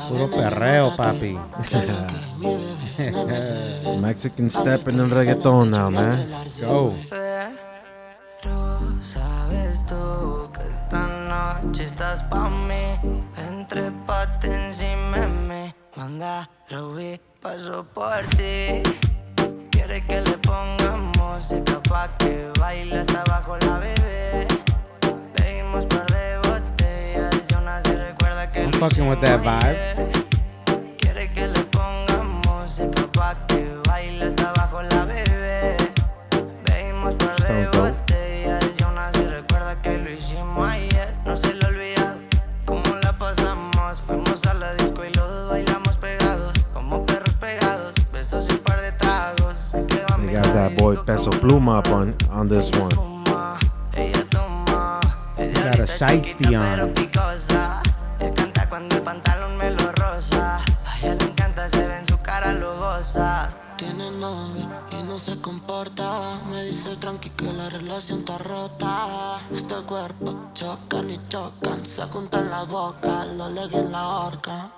Puro perreo, papi. Mexican step in the reggaeton now, man. Go. Sabes tú que esta noche estás pa' mí. Entrépate encima de mí. Manda, Ruby, paso por ti. Quiere que le pongamos música pa' que baile hasta abajo la bebé. Bebimos par de botellas y aún así recuerda que I'm fucking with that vibe. Quiere que le pongamos música pa' que baile hasta abajo la bebé. Bebimos par de Sounds dope. botellas y aún así recuerda que lo hicimos ayer. No se le olvida cómo la pasamos. Fuimos a la disco y los dos bailamos pegados, como perros pegados. Besos y un par de tragos. Se quedó a They mi got that boy Peso Pluma up on this one. ella toma. Got a shiesty on. Él canta cuando el pantalón me lo rosa. A ella le encanta, se ve en su cara, lo goza. Tiene novio y no se comporta. Me dice tranqui que la relación está rota. Este cuerpo chocan y chocan. Se juntan las bocas, lo leguen en la horca.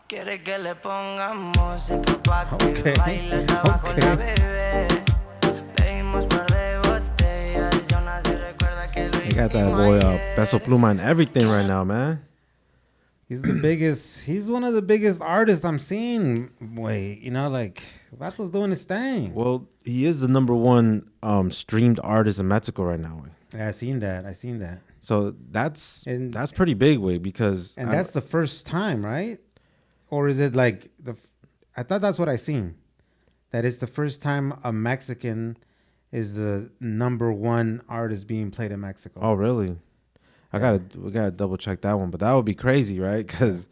Quiere que le pongamos música pa' que baile hasta abajo la bebé. Bebimos par de botellas y aún así recuerda que lo They got that boy Peso Pluma and everything right now, man. He's the biggest. He's one of the biggest artists I'm seeing. Wait, like Vato's doing his thing. Well, he is the number one streamed artist in Mexico right now. Yeah, I seen that. So that's pretty big, way, because And that's the first time, right? Or is it like I thought that's what I seen. That it's the first time a Mexican is the number one artist being played in Mexico. Oh, really? We gotta double check that one, but that would be crazy, right? Because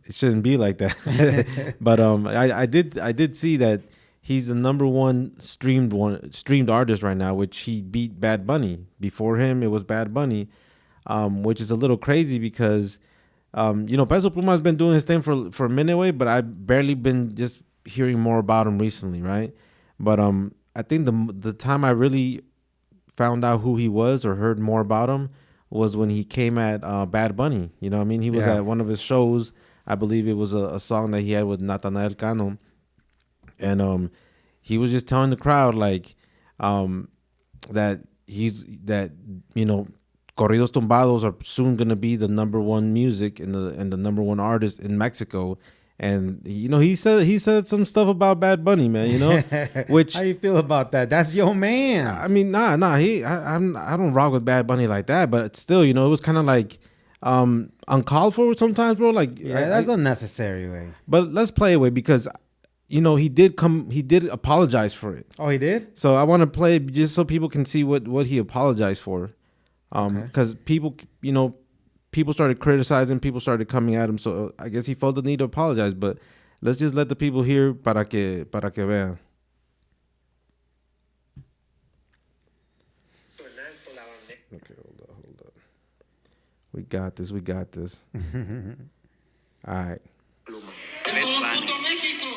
it shouldn't be like that. But I did see that he's the number one streamed artist right now, which he beat Bad Bunny. Before him, it was Bad Bunny, which is a little crazy because Peso Pluma has been doing his thing for a minute away, but I've barely been just hearing more about him recently, right? But I think the time I really found out who he was or heard more about him was when he came at Bad Bunny. You know what I mean? He was at one of his shows. I believe it was a song that he had with Natanael Cano. And he was just telling the crowd like that corridos tumbados are soon gonna be the number one music and the number one artist in Mexico. And he said some stuff about Bad Bunny, man. Which how you feel about that? That's your man. I mean, nah. I don't rock with Bad Bunny like that, but still, it was kind of like uncalled for sometimes, bro. Like, that's unnecessary, way. But let's play it, way, because he did apologize for it. Oh, he did? So I want to play it just so people can see what he apologized for. Because people started criticizing, people started coming at him, so I guess he felt the need to apologize. But let's just let the people hear para que vean. Okay, hold up. We got this. All right. En todo puto México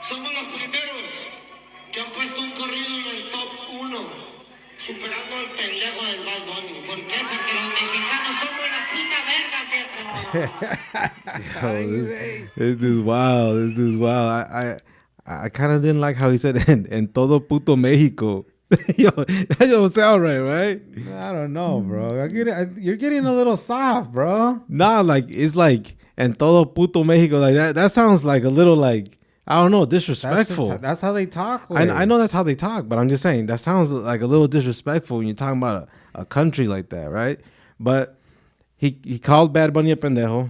somos los primeros que han puesto un corrido en el top 1, superando al pendejo del Bad Bunny. ¿Por qué? Porque los mexicanos somos la puta verga, viejo. This dude's wild. I kind of didn't like how he said en todo puto Mexico. Yo, that don't sound right? I don't know, bro. You're getting a little soft, bro. Nah, like it's like en todo puto Mexico, like that. That sounds like a little like, I don't know, disrespectful. That's how they talk. I know that's how they talk, but I'm just saying that sounds like a little disrespectful when you're talking about a country like that, right? But he called Bad Bunny a pendejo,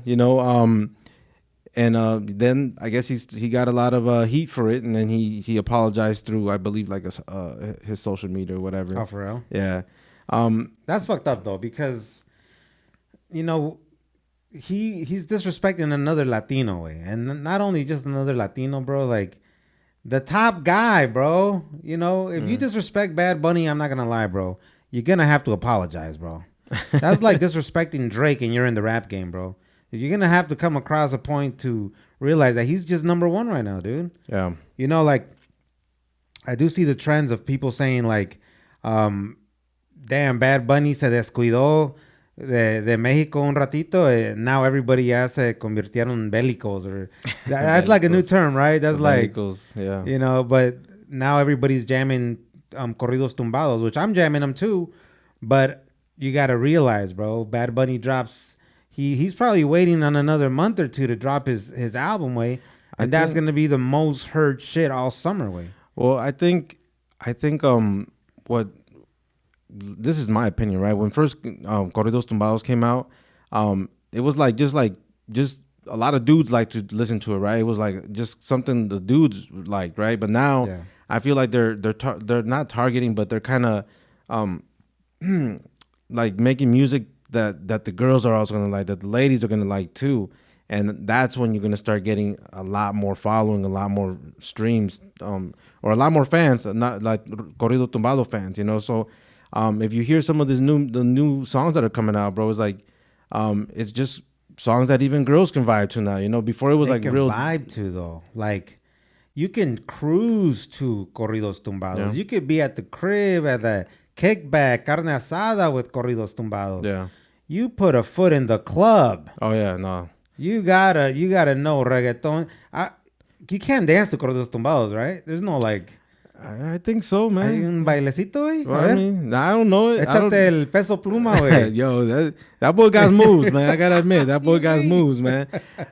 and then I guess he got a lot of heat for it, and then he apologized through, I believe, like his social media or whatever. Oh, for real? Yeah. That's fucked up though, because he's disrespecting another Latino, way, and not only just another Latino, bro. Like the top guy, bro. If you disrespect Bad Bunny, I'm not gonna lie, bro. You're gonna have to apologize, bro. That's like disrespecting Drake, and you're in the rap game, bro. You're gonna have to come across a point to realize that he's just number one right now, dude. Yeah. Like I do see the trends of people saying like, damn, Bad Bunny se descuidó. de México un ratito, now everybody ya se convirtieron bélicos, or that's like a new term, right? That's like, yeah. you know, but now everybody's jamming corridos tumbados, which I'm jamming them too. But you got to realize, bro, Bad Bunny drops. He's probably waiting on another month or two to drop his album, way, and that's gonna be the most heard shit all summer, way. Well, I think what this is my opinion, right? When first Corridos Tumbados came out, it was just a lot of dudes like to listen to it, right? It was like just something the dudes liked, right? But now I feel like they're not targeting, but they're kind of like making music that the girls are also gonna like, that the ladies are gonna like too. And that's when you're gonna start getting a lot more following, a lot more streams, or a lot more fans, not like Corrido Tumbado fans, you know. So if you hear some of the new songs that are coming out, bro, it's like it's just songs that even girls can vibe to now. You know, before it was like real vibe to, though. Like, you can cruise to Corridos Tumbados. Yeah. You could be at the crib at the kickback, carne asada with Corridos Tumbados. Yeah. You put a foot in the club. Oh yeah, no. You gotta know reggaeton. You can't dance to Corridos Tumbados, right? There's no like. I think so, man. Hay un bailecito, güey. Well, I mean, I don't know it. Échate el Peso Pluma, güey. Yo, that boy got moves, man. I gotta admit, that boy got moves, man.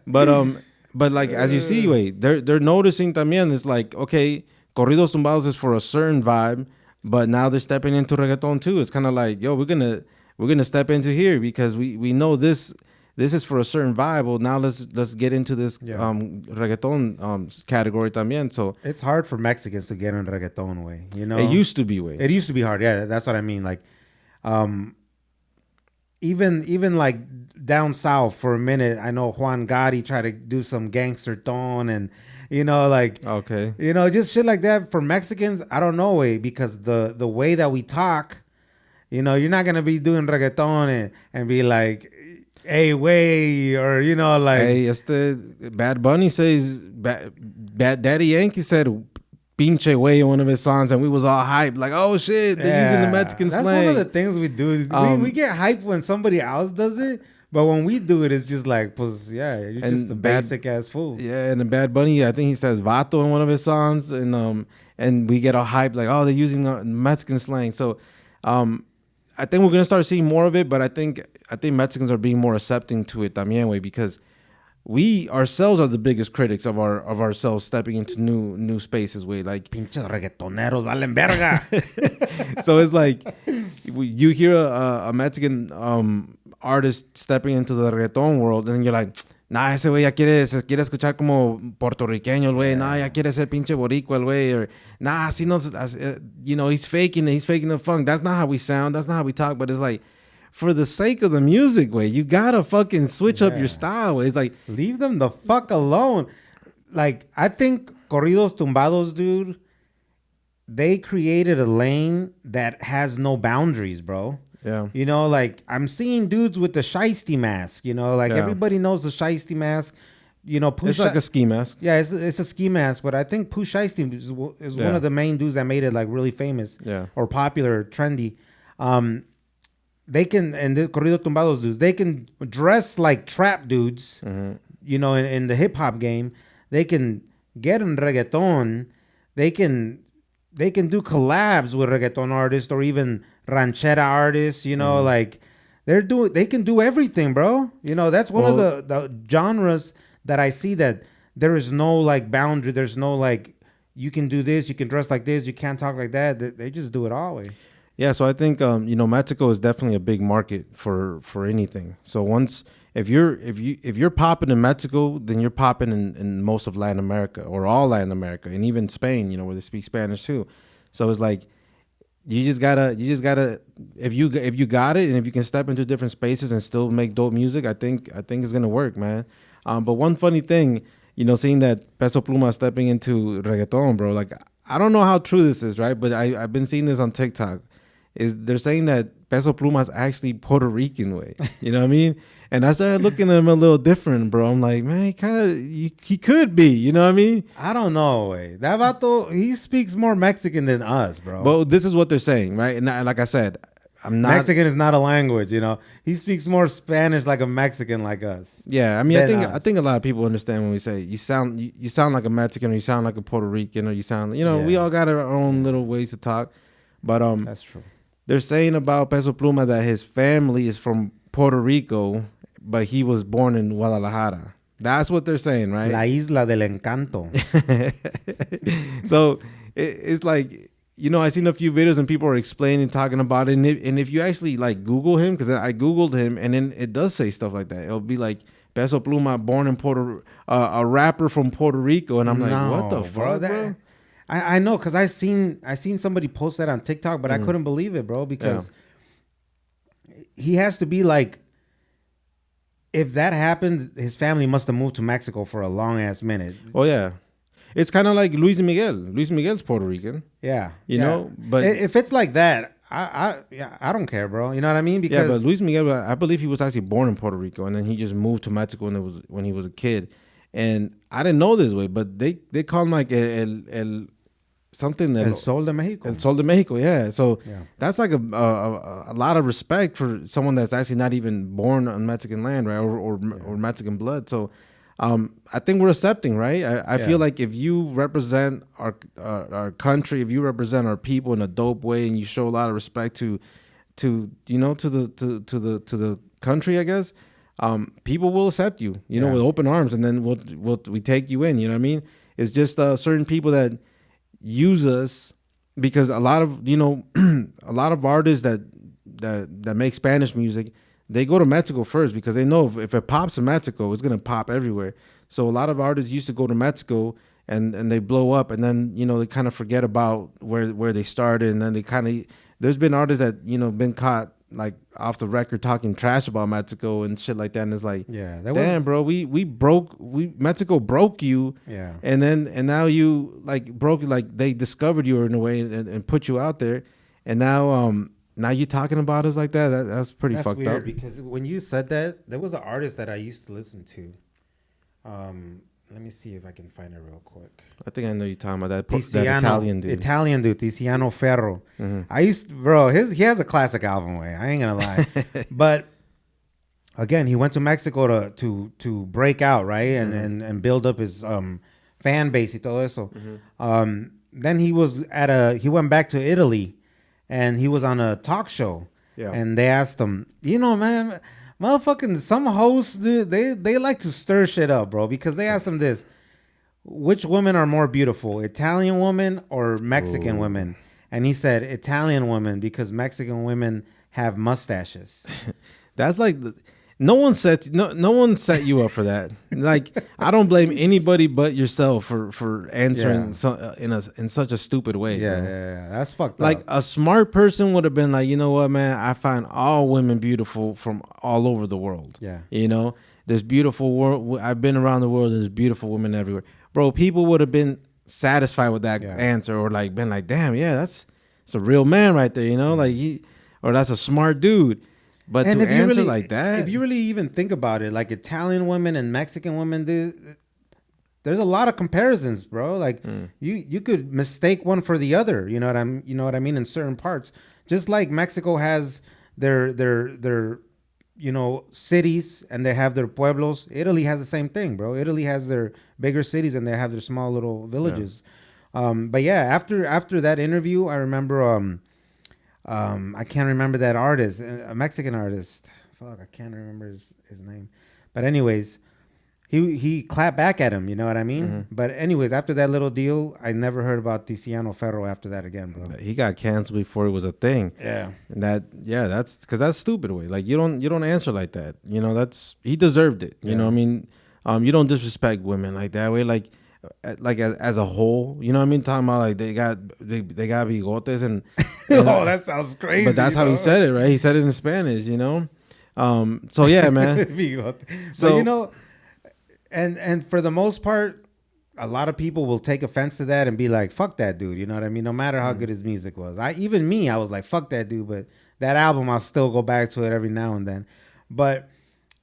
But like as you see, wait, they're noticing también. It's like, okay, Corridos Tumbados is for a certain vibe, but now they're stepping into reggaeton too. It's kind of like, yo, we're gonna step into here because we know this is for a certain vibe. Well, now let's get into this reggaeton category también. So it's hard for Mexicans to get in reggaeton, way. You know, it used to be, way. It used to be hard. Yeah, that's what I mean. Like, even like down south for a minute, I know Juan Gotti tried to do some gangster tone, and you know, like, okay, you know, just shit like that. For Mexicans, I don't know, way, because the way that we talk, you know, you're not gonna be doing reggaeton and be like, hey, way, or you know, like, hey, Bad Bunny says, Bad Daddy Yankee said pinche way in one of his songs, and we was all hyped, like, oh shit, they're using the Mexican slang. That's one of the things we do. We get hyped when somebody else does it, but when we do it, it's just like, pues, yeah, you're just a basic ass fool. Yeah, and the Bad Bunny, I think he says vato in one of his songs, and we get all hyped, like, oh, they're using Mexican slang. So, I think we're gonna start seeing more of it, but I think Mexicans are being more accepting to it también, way, because we ourselves are the biggest critics of ourselves stepping into new spaces, way, like pinches reggaetoneros valen verga. So it's like you hear a Mexican artist stepping into the reggaeton world, and you're like, nah, ese güey ya quiere escuchar como puertorriqueño, güey. Nah, ya quiere ser pinche boricua, güey. Or nah, así no, you know, he's faking the funk. That's not how we sound. That's not how we talk. But it's like, for the sake of the music, way, you gotta fucking switch up your style, way. It's like, leave them the fuck alone. Like, I think Corridos Tumbados, dude, they created a lane that has no boundaries, bro. Yeah. You know, like, I'm seeing dudes with the shiesty mask, you know, like everybody knows the shiesty mask. You know, it's like a ski mask. Yeah, it's a ski mask, but I think Pooh Shiesty is one of the main dudes that made it like really famous, or popular, trendy. They can, and the Corrido Tumbados dudes, they can dress like trap dudes, you know, in the hip hop game. They can get in reggaeton. They can do collabs with reggaeton artists or even ranchera artists, you know, like they can do everything, bro. You know, that's one of the genres that I see that there is no like boundary. There's no like, you can do this, you can dress like this, you can't talk like that. They just do it all. Yeah, so I think you know, Mexico is definitely a big market for anything. So once if you're popping in Mexico, then you're popping in most of Latin America, or all Latin America, and even Spain, you know, where they speak Spanish too. So it's like you just gotta if you got it, and if you can step into different spaces and still make dope music, I think it's gonna work, man. But one funny thing, you know, seeing that Peso Pluma stepping into reggaeton, bro, like, I don't know how true this is, right? But I've been seeing this on TikTok. They're saying that Peso Pluma is actually Puerto Rican, way. You know what I mean? And I started looking at him a little different, bro. I'm like, man, he could be. You know what I mean? I don't know, way. That vato, he speaks more Mexican than us, bro. But this is what they're saying, right? And like I said, I'm not. Mexican is not a language, you know. He speaks more Spanish like a Mexican like us. Yeah, I mean, Than I us. think a lot of people understand when we say you sound like a Mexican, or you sound like a Puerto Rican, or you sound, we Yeah. all got our own little ways to talk. But That's true. they're saying about Peso Pluma that his family is from Puerto Rico, but he was born in Guadalajara. That's what they're saying, right? La isla del encanto. So it's like, I seen a few videos and people are explaining, talking about it. And if you actually like Google him, because I Googled him, and then it does say stuff like that. It'll be like Peso Pluma, born in a rapper from Puerto Rico. And I'm like, what the fuck, bro? I know, because I seen somebody post that on TikTok, but I couldn't believe it, bro, because he has to be like, if that happened, his family must have moved to Mexico for a long ass minute. Oh, yeah. It's kind of like Luis Miguel. Luis Miguel's Puerto Rican. Yeah. You know, but if it's like that, I don't care, bro. You know what I mean? Because but Luis Miguel, I believe he was actually born in Puerto Rico, and then he just moved to Mexico when he was a kid. And I didn't know this way, but they call him like el something that El Sol de Mexico. El Sol de Mexico, yeah. So Yeah. that's like a lot of respect for someone that's actually not even born on Mexican land, right, or Mexican blood. So I think we're accepting, right? I feel like if you represent our country, if you represent our people in a dope way, and you show a lot of respect to the country, I guess, people will accept you, with open arms, and then we take you in. You know what I mean? It's just certain people that use us, because a lot of a lot of artists that make Spanish music, they go to Mexico first, because they know if it pops in Mexico, it's gonna pop everywhere. So a lot of artists used to go to Mexico and they blow up, and then they kind of forget about where they started, and then they kind of, there's been artists that been caught like off the record talking trash about Mexico and shit like that, and it's like, damn, bro, Mexico broke you, and now you like broke, like they discovered you in a way and put you out there, and now you talking about us like that. That's pretty fucked weird, up. because when you said that, there was an artist that I used to listen to. Let me see if I can find it real quick. I think I know you're talking about that Italian dude. Italian dude, Tiziano Ferro. Mm-hmm. He has a classic album, way. I ain't gonna lie. But again, he went to Mexico to break out, right, and build up his fan base y todo eso. Then he went back to Italy, and he was on a talk show. Yeah. And they asked him, man, motherfucking some hosts, dude, they like to stir shit up, bro, because they asked him this: which women are more beautiful, Italian women or Mexican women? And he said Italian women, because Mexican women have mustaches. That's like no one set you up for that. Like, I don't blame anybody but yourself for answering in such a stupid way. Yeah, that's fucked up. Like, a smart person would have been like, you know what, man, I find all women beautiful from all over the world. Yeah. There's beautiful world. I've been around the world. There's beautiful women everywhere, bro. People would have been satisfied with that answer, or like been like, damn, yeah, that's a real man right there. Like or that's a smart dude. But and to answer like that, if you really even think about it, like Italian women and Mexican women, dude, there's a lot of comparisons, bro. Like you could mistake one for the other. You know what I mean? In certain parts, just like Mexico has their cities, and they have their pueblos. Italy has the same thing, bro. Italy has their bigger cities, and they have their small little villages. But yeah, after that interview, I remember I can't remember that artist, a Mexican artist. Fuck, I can't remember his name. But anyways, he clapped back at him, you know what I mean? Mm-hmm. But anyways, after that little deal, I never heard about Tiziano Ferro after that again, bro. He got canceled before it was a thing. Yeah. And that's because that's stupid way. Like, you don't answer like that. He deserved it. You know what I mean? You don't disrespect women like that way. Like as a whole, you know what I mean? Talking about like they got bigotes and oh, that sounds crazy. But that's how he said it, right? He said it in Spanish, So yeah, man. So but, and for the most part, a lot of people will take offense to that and be like, "Fuck that dude," you know what I mean? No matter how good his music was, I was like, "Fuck that dude," but that album, I'll still go back to it every now and then. But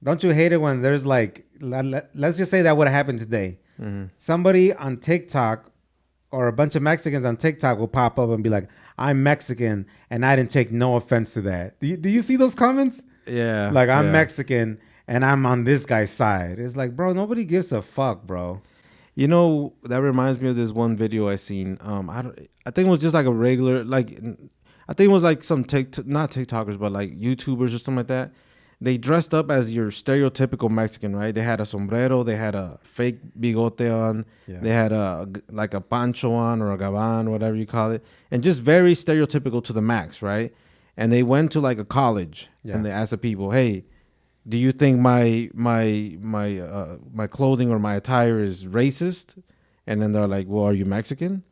don't you hate it when there's like, let's just say that would have happened today. Somebody on TikTok or a bunch of Mexicans on TikTok will pop up and be like, I'm Mexican and I didn't take no offense to that. Do you see those comments? Yeah. Like, I'm yeah. Mexican and I'm on this guy's side. It's like, bro, nobody gives a fuck, bro. You know, that reminds me of this one video I seen. I think it was just like a regular, like, I think it was like some not TikTokers, but like YouTubers or something like that. They dressed up as your stereotypical Mexican, right? They had a sombrero, they had a fake bigote on, they had like a pancho on or a gaban, whatever you call it, and just very stereotypical to the max, right? And they went to like a college and they asked the people, "Hey, do you think my clothing or my attire is racist?" And then they're like, "Well, are you Mexican?"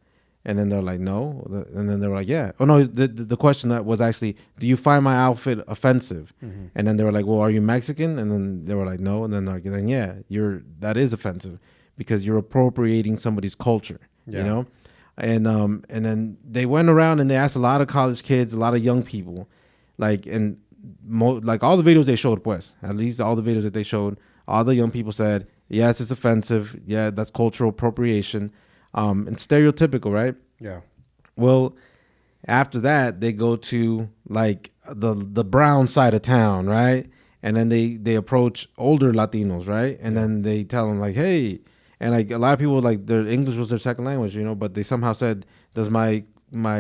And then they're like, "No." And then they were like, "Yeah." Oh no, the question that was actually, "Do you find my outfit offensive?" And then they were like, "Well, are you Mexican?" And then they were like, "No." And then they're like, "Then yeah, that is offensive because you're appropriating somebody's culture." You know? And then they went around and they asked a lot of college kids, a lot of young people, like, and like all the videos they showed, pues, at least all the videos that they showed, all the young people said, "Yes, it's offensive. Yeah, that's cultural appropriation." And stereotypical, right? Yeah. Well, after that, they go to like the brown side of town, right? And then they approach older Latinos, right? And then they tell them like, "Hey," and like a lot of people, like, their English was their second language, you know, but they somehow said, "Does my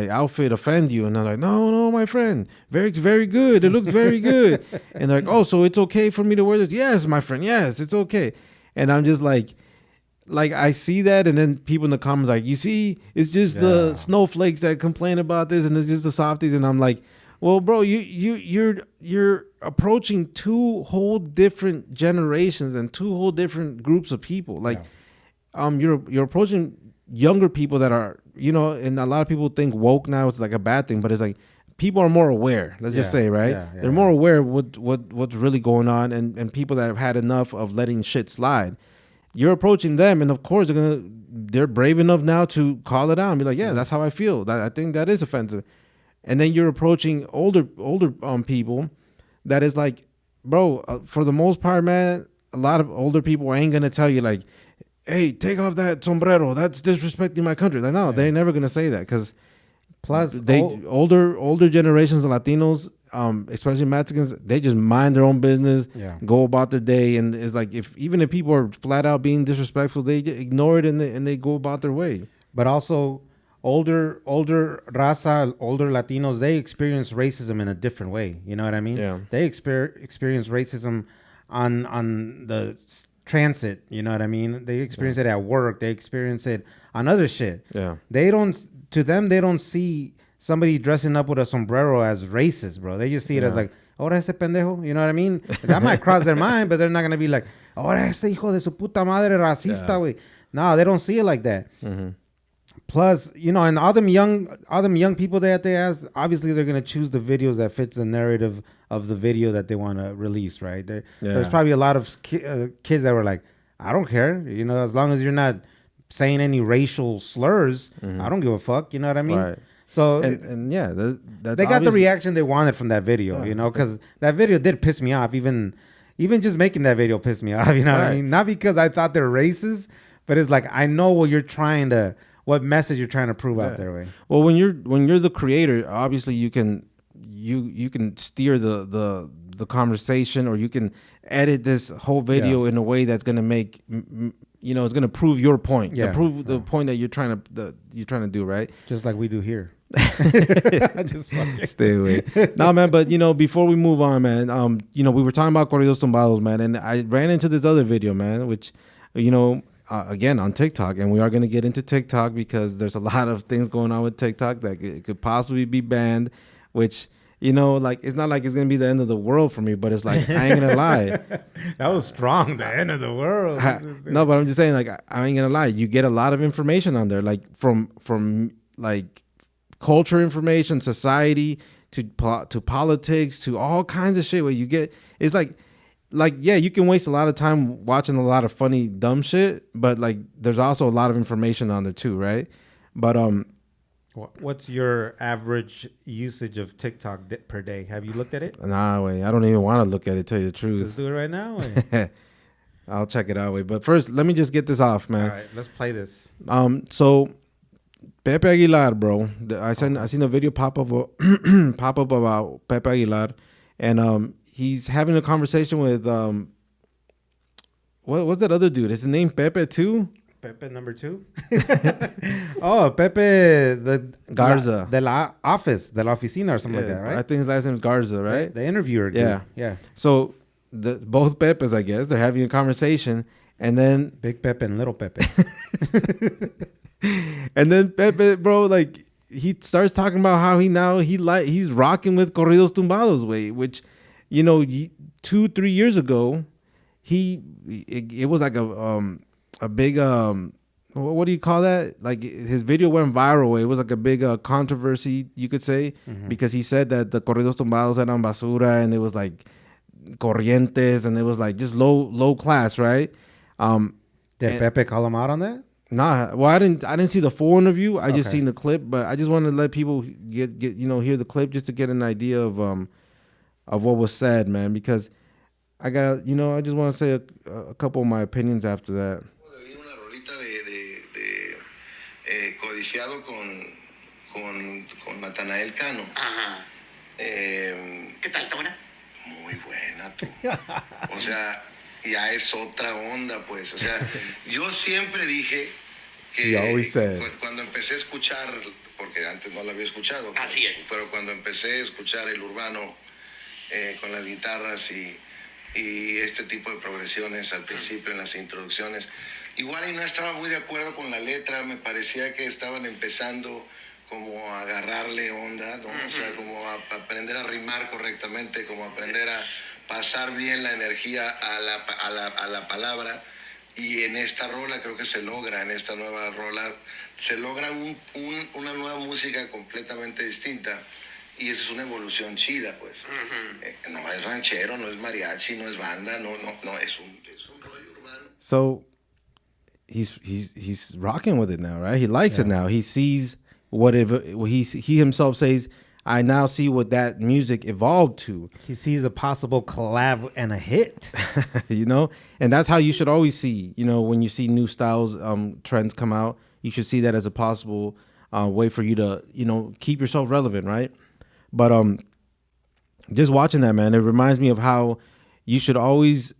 outfit offend you?" And they're like, "No, my friend, very good. It looks very good." And they're like, "Oh, so it's okay for me to wear this?" "Yes, my friend. Yes, it's okay." And I'm just like I see that, and then people in the comments like, "You see, it's just the snowflakes that complain about this, and it's just the softies." And I'm like, "Well, bro, you're approaching two whole different generations and two whole different groups of people. Like, you're approaching younger people that are, you know, and a lot of people think woke now is like a bad thing, but it's like people are more aware. Let's just say, right? They're more aware of what's really going on, and people that have had enough of letting shit slide. You're approaching them, and of course they're brave enough now to call it out and be like, "Yeah, that's how I feel. I think that is offensive." And then you're approaching older people that is like, bro, for the most part, man, a lot of older people ain't gonna tell you like, "Hey, take off that sombrero. That's disrespecting my country." Like, no, they're never gonna say that, because Plus, older generations of Latinos, especially Mexicans, they just mind their own business, go about their day, and it's like even if people are flat out being disrespectful, they ignore it and they go about their way. But also, older raza, older Latinos, they experience racism in a different way. You know what I mean? Yeah. They experience racism on the transit. You know what I mean? They experience it at work. They experience it on other shit. Yeah. They don't. To them, they don't see somebody dressing up with a sombrero as racist, bro. They just see it as like, "Ahora ese pendejo." You know what I mean? That might cross their mind, but they're not gonna be like, "Ahora ese hijo de su puta madre racista, güey." No, they don't see it like that. Plus, you know, and all them young people that they ask, obviously they're gonna choose the videos that fits the narrative of the video that they want to release, right? There's probably a lot of kids that were like, "I don't care, you know, as long as you're not saying any racial slurs, I don't give a fuck." You know what I mean? Right. So and yeah, that's they got the reaction they wanted from that video, you know, because that video did piss me off. Even just making that video pissed me off. You know what I mean? Not because I thought they're racist, but it's like, I know what message you're trying to prove out there. Way. Well, when you're the creator, obviously you can steer the conversation, or you can edit this whole video in a way that's gonna make, you know, it's gonna prove your point, prove the point that you're trying to do, right? Just like we do here. Just stay away. No, man, but you know, before we move on, man, you know, we were talking about corridos tumbados, man, and I ran into this other video, man, which, you know, again on TikTok, and we are gonna get into TikTok because there's a lot of things going on with TikTok that it could possibly be banned, which, you know, like, it's not like it's gonna be the end of the world for me, but it's like, I ain't gonna lie. That was strong. The end of the world. No, but I'm just saying, like, I ain't gonna lie. You get a lot of information on there, like from like culture information, society, to politics, to all kinds of shit. Where you get, it's like yeah, you can waste a lot of time watching a lot of funny dumb shit, but like there's also a lot of information on there too, right? But what's your average usage of TikTok per day? Have you looked at it? Nah, wait, I don't even want to look at it, tell you the truth. Let's do it right now. I'll check it out, wait. But first, let me just get this off, man. All right, let's play this. So Pepe Aguilar, bro. I seen a video pop up pop up about Pepe Aguilar, and he's having a conversation with what's that other dude? Is his name Pepe too? Pepe number 2. Oh, Pepe Garza. De la office, de la oficina or something like that, right? I think his last name is Garza, right? The interviewer. Dude. Yeah. Yeah. So both Pepes, I guess, they're having a conversation, and then Big Pepe and Little Pepe. and then Pepe, bro, like he starts talking about how he's rocking with Corridos Tumbados, way, which, 2-3 years ago, it was like a big what do you call that? Like his video went viral. It was like a big controversy, you could say, because he said that the Corridos Tumbados eran basura, and it was like corrientes, and it was like just low class, right? Did Pepe call him out on that? Nah, well, I didn't see the full interview. I just seen the clip, but I just wanted to let people get hear the clip just to get an idea of what was said, man. Because I got I just want to say a couple of my opinions after that. Una rolita de codiciado con Natanael Cano. Ajá. ¿Qué tal? ¿Está buena? Muy buena, tú. O sea, ya es otra onda, pues. O sea, yo siempre dije que cuando empecé a escuchar, porque antes no la había escuchado. Así es. Pero cuando empecé a escuchar el urbano con las guitarras y este tipo de progresiones al principio en las introducciones, igual y no estaba muy de acuerdo con la letra, me parecía que estaban empezando como a agarrarle onda, ¿no? O sea, como a aprender a rimar correctamente, como aprender a pasar bien la energía a la palabra, y en esta rola creo que se logra, en esta nueva rola se logra una nueva música completamente distinta. Y esa es una evolución chida, pues. No es ranchero, no es mariachi, no es banda, no, es un rollo urbano. So he's rocking with it now, right? He likes it now. He sees he himself says, I now see what that music evolved to. He sees a possible collab and a hit. And that's how you should always see, when you see new styles, trends come out, you should see that as a possible way for you to, keep yourself relevant, right? But just watching that, man, it reminds me of how you should always,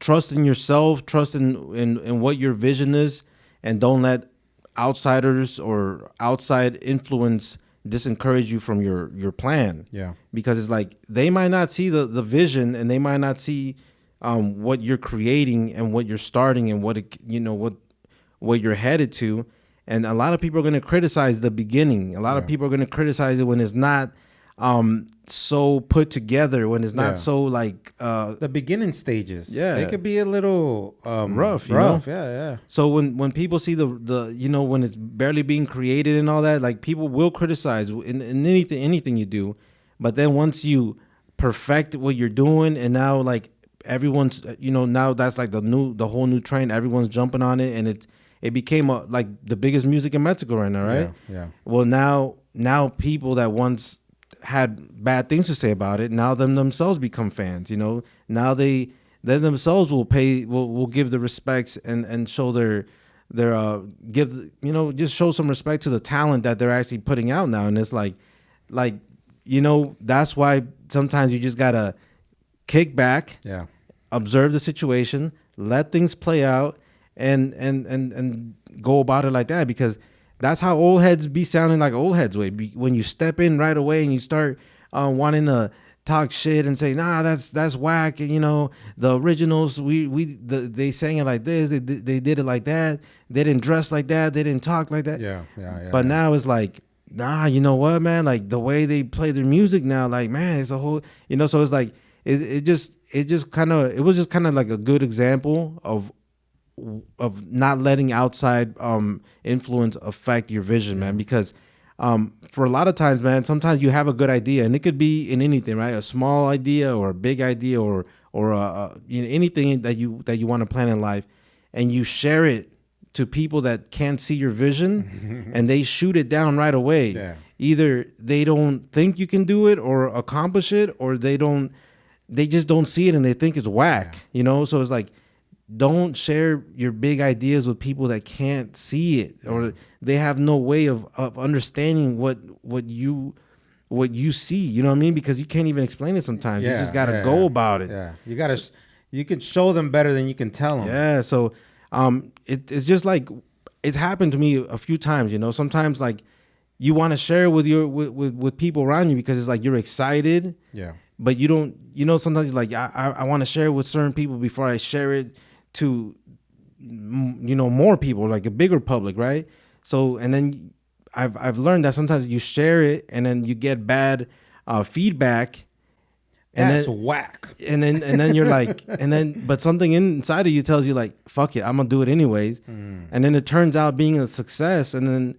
trust in yourself, trust in what your vision is, and don't let outsiders or outside influence disencourage you from your plan. Yeah. Because it's like they might not see the vision, and they might not see what you're creating and what you're starting and what you're headed to. And a lot of people are going to criticize the beginning. A lot of people are going to criticize it when it's not so put together, when it's not so like the beginning stages. Yeah, they could be a little rough. Yeah. So when people see the when it's barely being created and all that, like people will criticize in anything you do. But then once you perfect what you're doing, and now like everyone's now that's like the whole new trend. Everyone's jumping on it, and it became like the biggest music in Mexico right now, right? Yeah. Well, now people that once had bad things to say about it, now themselves become fans. Now they themselves will give the respects and show their just show some respect to the talent that they're actually putting out now. And it's like that's why sometimes you just gotta kick back, observe the situation, let things play out, and go about it like that, because that's how old heads be sounding like old heads way. When you step in right away and you start wanting to talk shit and say, nah, that's whack. And, the originals, they sang it like this, they did it like that, they didn't dress like that, they didn't talk like that. Yeah. But now it's like, nah, you know what, man? Like the way they play their music now, like, man, it's a whole, so it's like it was just kind of like a good example of not letting outside influence affect your vision, man. Because for a lot of times, man, sometimes you have a good idea, and it could be in anything, right? A small idea or a big idea or anything that you want to plan in life, and you share it to people that can't see your vision, and they shoot it down right away. Yeah. Either they don't think you can do it or accomplish it, or they just don't see it and they think it's whack. So it's like, don't share your big ideas with people that can't see it, or they have no way of understanding what you see. You know what I mean? Because you can't even explain it sometimes. You just gotta go about it. Yeah, you gotta. You can show them better than you can tell them. Yeah. So, it's just like it's happened to me a few times. You know, sometimes like you want to share with with people around you because it's like you're excited. Yeah. But you don't. You know, sometimes like I want to share with certain people before I share it to, you know, more people, like a bigger public, right? So, and then I've learned that sometimes you share it and then you get bad feedback. And That's then, whack. And then you're like, but something inside of you tells you like, fuck it, I'm gonna do it anyways. And then it turns out being a success. And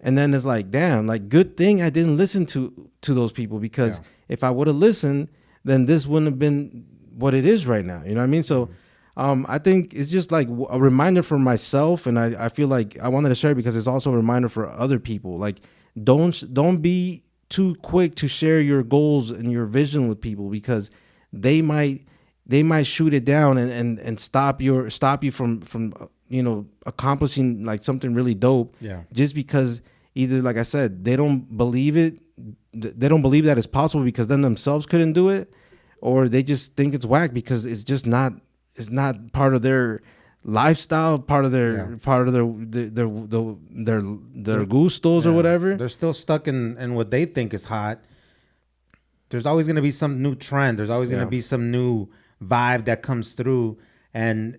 then it's like, damn, like good thing I didn't listen to those people, because if I would have listened, then this wouldn't have been what it is right now. You know what I mean? So, I think it's just like a reminder for myself, and I feel like I wanted to share because it's also a reminder for other people. Like, don't be too quick to share your goals and your vision with people, because they might shoot it down and stop you from you know, accomplishing like something really dope. Yeah. Just because either, like I said, they don't believe it, they don't believe that it's possible because then themselves couldn't do it, or they just think it's whack because it's just not. It's not part of their lifestyle, part of their gustos or whatever. They're still stuck in what they think is hot. There's always going to be some new trend. There's always going to be some new vibe that comes through, and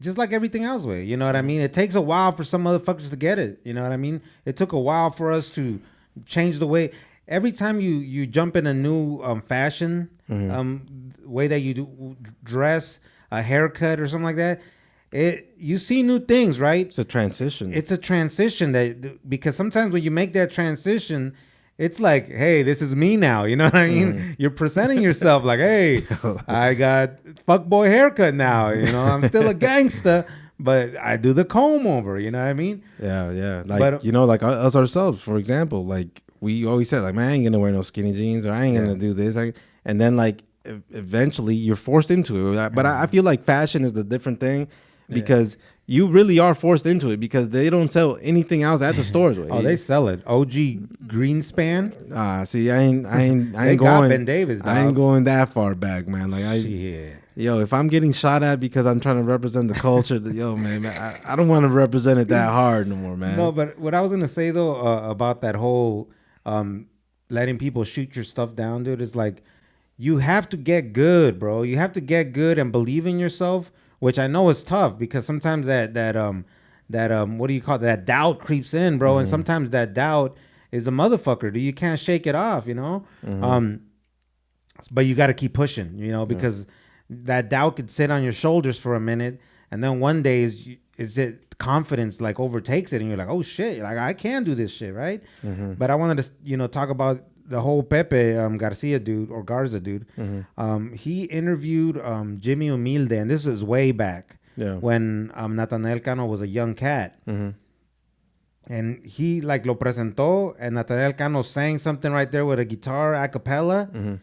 just like everything else, way, you know what I mean? It takes a while for some motherfuckers to get it. You know what I mean? It took a while for us to change the way. Every time you jump in a new fashion, way that you do dress, a haircut or something like that, you see new things, right? It's a transition. It's a transition because sometimes when you make that transition, it's like, hey, this is me now. You know what I mean? You're presenting yourself like, hey, I got fuckboy haircut now. You know, I'm still a gangster, but I do the comb over. You know what I mean? Yeah. Like, you know, like us ourselves, for example, like we always said, like, man, I ain't gonna wear no skinny jeans, or I ain't gonna do this. And then like eventually you're forced into it. But I feel like fashion is the different thing, because you really are forced into it, because they don't sell anything else at the stores. Oh, they sell it. OG Greenspan. See, I ain't they going. Got Ben Davis, dog. I ain't going that far back, man. Like yo, if I'm getting shot at because I'm trying to represent the culture, man, I don't want to represent it that hard no more, man. No, but what I was gonna say though about that whole letting people shoot your stuff down, dude, is like, you have to get good, bro. You have to get good and believe in yourself, which I know is tough, because sometimes that what do you call it? That doubt creeps in, bro. And sometimes that doubt is a motherfucker. You can't shake it off, you know? But you got to keep pushing, you know, because that doubt could sit on your shoulders for a minute, and then one day is it confidence like overtakes it, and you're like, oh shit, like I can do this shit, right? But I wanted to, you know, talk about the whole Pepe Garcia dude, or Garza dude. He interviewed Jimmy Humilde, and this is way back when Natanael Cano was a young cat. And he like lo presentó, and Natanael Cano sang something right there with a guitar a cappella.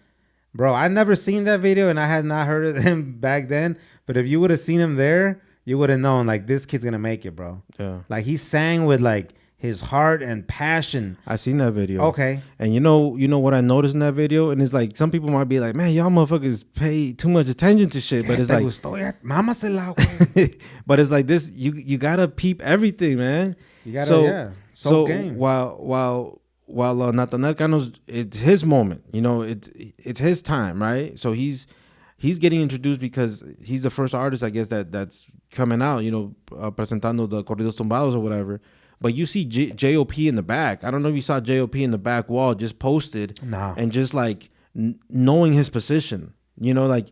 Bro, I never seen that video, and I had not heard of him back then. But if you would have seen him there, you would have known like this kid's gonna make it, bro. Yeah. Like he sang with like his heart and passion. I seen that video. Okay. And you know what I noticed in that video? And it's like, some people might be like, man, y'all motherfuckers pay too much attention to shit. But it's like, but it's like this, you gotta peep everything, man. You gotta, So game. while Natanael Cano's, it's his moment, you know, it's his time, right? So he's getting introduced because he's the first artist, I guess, that's coming out, you know, presentando the corridos tumbados or whatever. But you see J.O.P. in the back. I don't know if you saw J.O.P. in the back wall just posted. No. And just like knowing his position, you know, like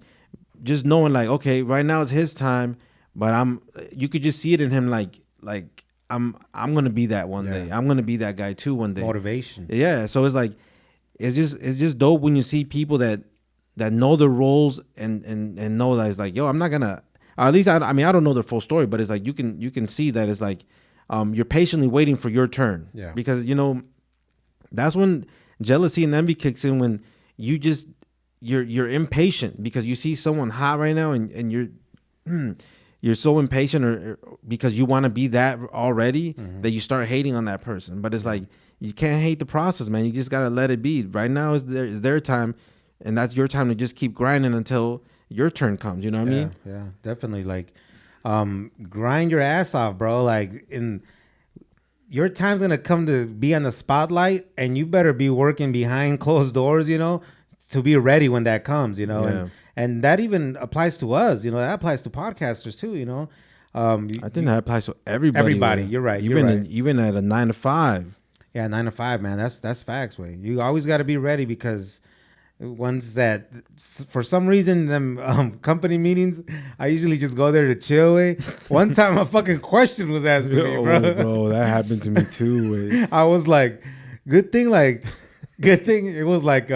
just knowing like, okay, right now it's his time, but you could just see it in him, like I'm gonna be that one day. I'm gonna be that guy too one day. Motivation. Yeah. So it's like, it's just dope when you see people that know their roles and know that it's like, yo, I'm not gonna, or at least I mean I don't know the full story, but it's like you can see that it's like, you're patiently waiting for your turn. Yeah. Because, you know, that's when jealousy and envy kicks in, when you're impatient because you see someone hot right now, and you're so impatient or because you want to be that already that you start hating on that person. But it's like you can't hate the process, man. You just gotta let it be. Right now is their time, and that's your time to just keep grinding until your turn comes. You know what I mean? Yeah, definitely. Like, grind your ass off, bro. Like, your time's gonna come to be on the spotlight, and you better be working behind closed doors, to be ready when that comes, Yeah. and that even applies to us, that applies to podcasters too, I think that applies to everybody. Everybody, way. you're right. Even at a 9 to 5. Yeah, 9 to 5, man. That's facts, way. You always got to be ready because ones that for some reason them company meetings, I usually just go there to chill. Way. One time a fucking question was asked to me, bro. Bro, that happened to me too. Way. I was like, good thing it was like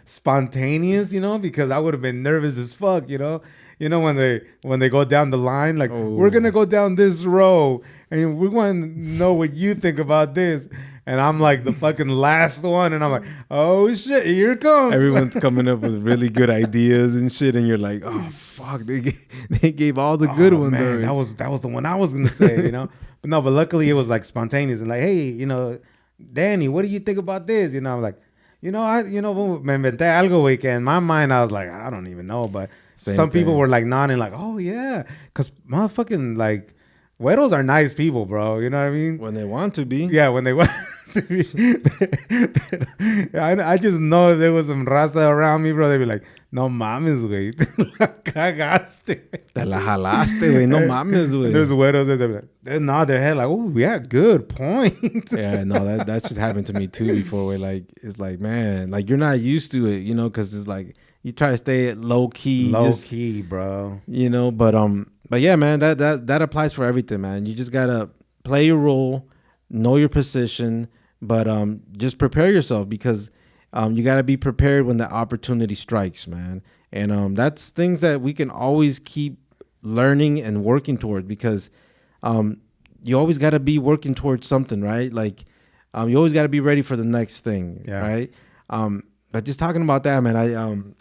spontaneous, because I would have been nervous as fuck, when they go down the line, like we're gonna go down this row and we want to know what you think about this. And I'm like the fucking last one, and I'm like, oh shit, here it comes. Everyone's coming up with really good ideas and shit, and you're like, oh fuck, they gave all the good ones. Man, that was the one I was gonna say, But luckily it was like spontaneous and like, hey, Danny, what do you think about this? I'm like, me inventé algo, güey, que in my mind I was like, I don't even know, but some people were like nodding, like, oh yeah, because motherfucking like güeros are nice people, bro. You know what I mean? When they want to be. Yeah, when they want. I just know if there was some raza around me, bro. They'd be like, no mames, güey. La cagaste. Te la jalaste, güey. No mames, güey. There's güeros that they're like, they nod their head like, oh, yeah, good point. Yeah, no, that just happened to me too before. Where like, it's like, man, like you're not used to it, because it's like you try to stay low key. Low key, bro. But yeah, man, that applies for everything, man. You just gotta play your role, know your position. But just prepare yourself because you got to be prepared when the opportunity strikes, man. And that's things that we can always keep learning and working towards because you always got to be working towards something, right? Like you always got to be ready for the next thing, right? But just talking about that, man,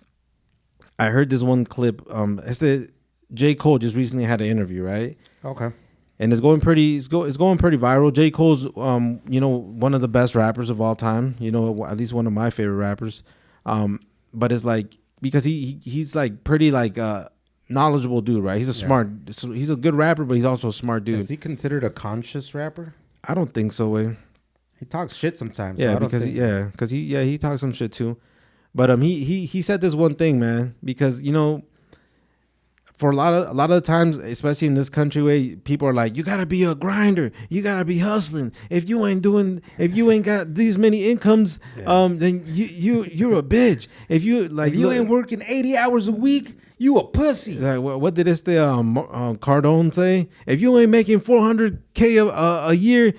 I heard this one clip. It's the J. Cole just recently had an interview, right? Okay. And it's going pretty viral. J. Cole's, one of the best rappers of all time. At least one of my favorite rappers. But it's like because he's like pretty like knowledgeable dude, right? He's he's a good rapper, but he's also a smart dude. Is he considered a conscious rapper? I don't think so. Way. He talks shit sometimes. Yeah, so because he talks some shit too. But he said this one thing, man, because for a lot of the times, especially in this country, where people are like, you gotta be a grinder, you gotta be hustling. If you ain't got these many incomes, then you're a bitch. If you ain't working 80 hours a week, you a pussy. Like what did this Cardone say? If you ain't making $400K a year,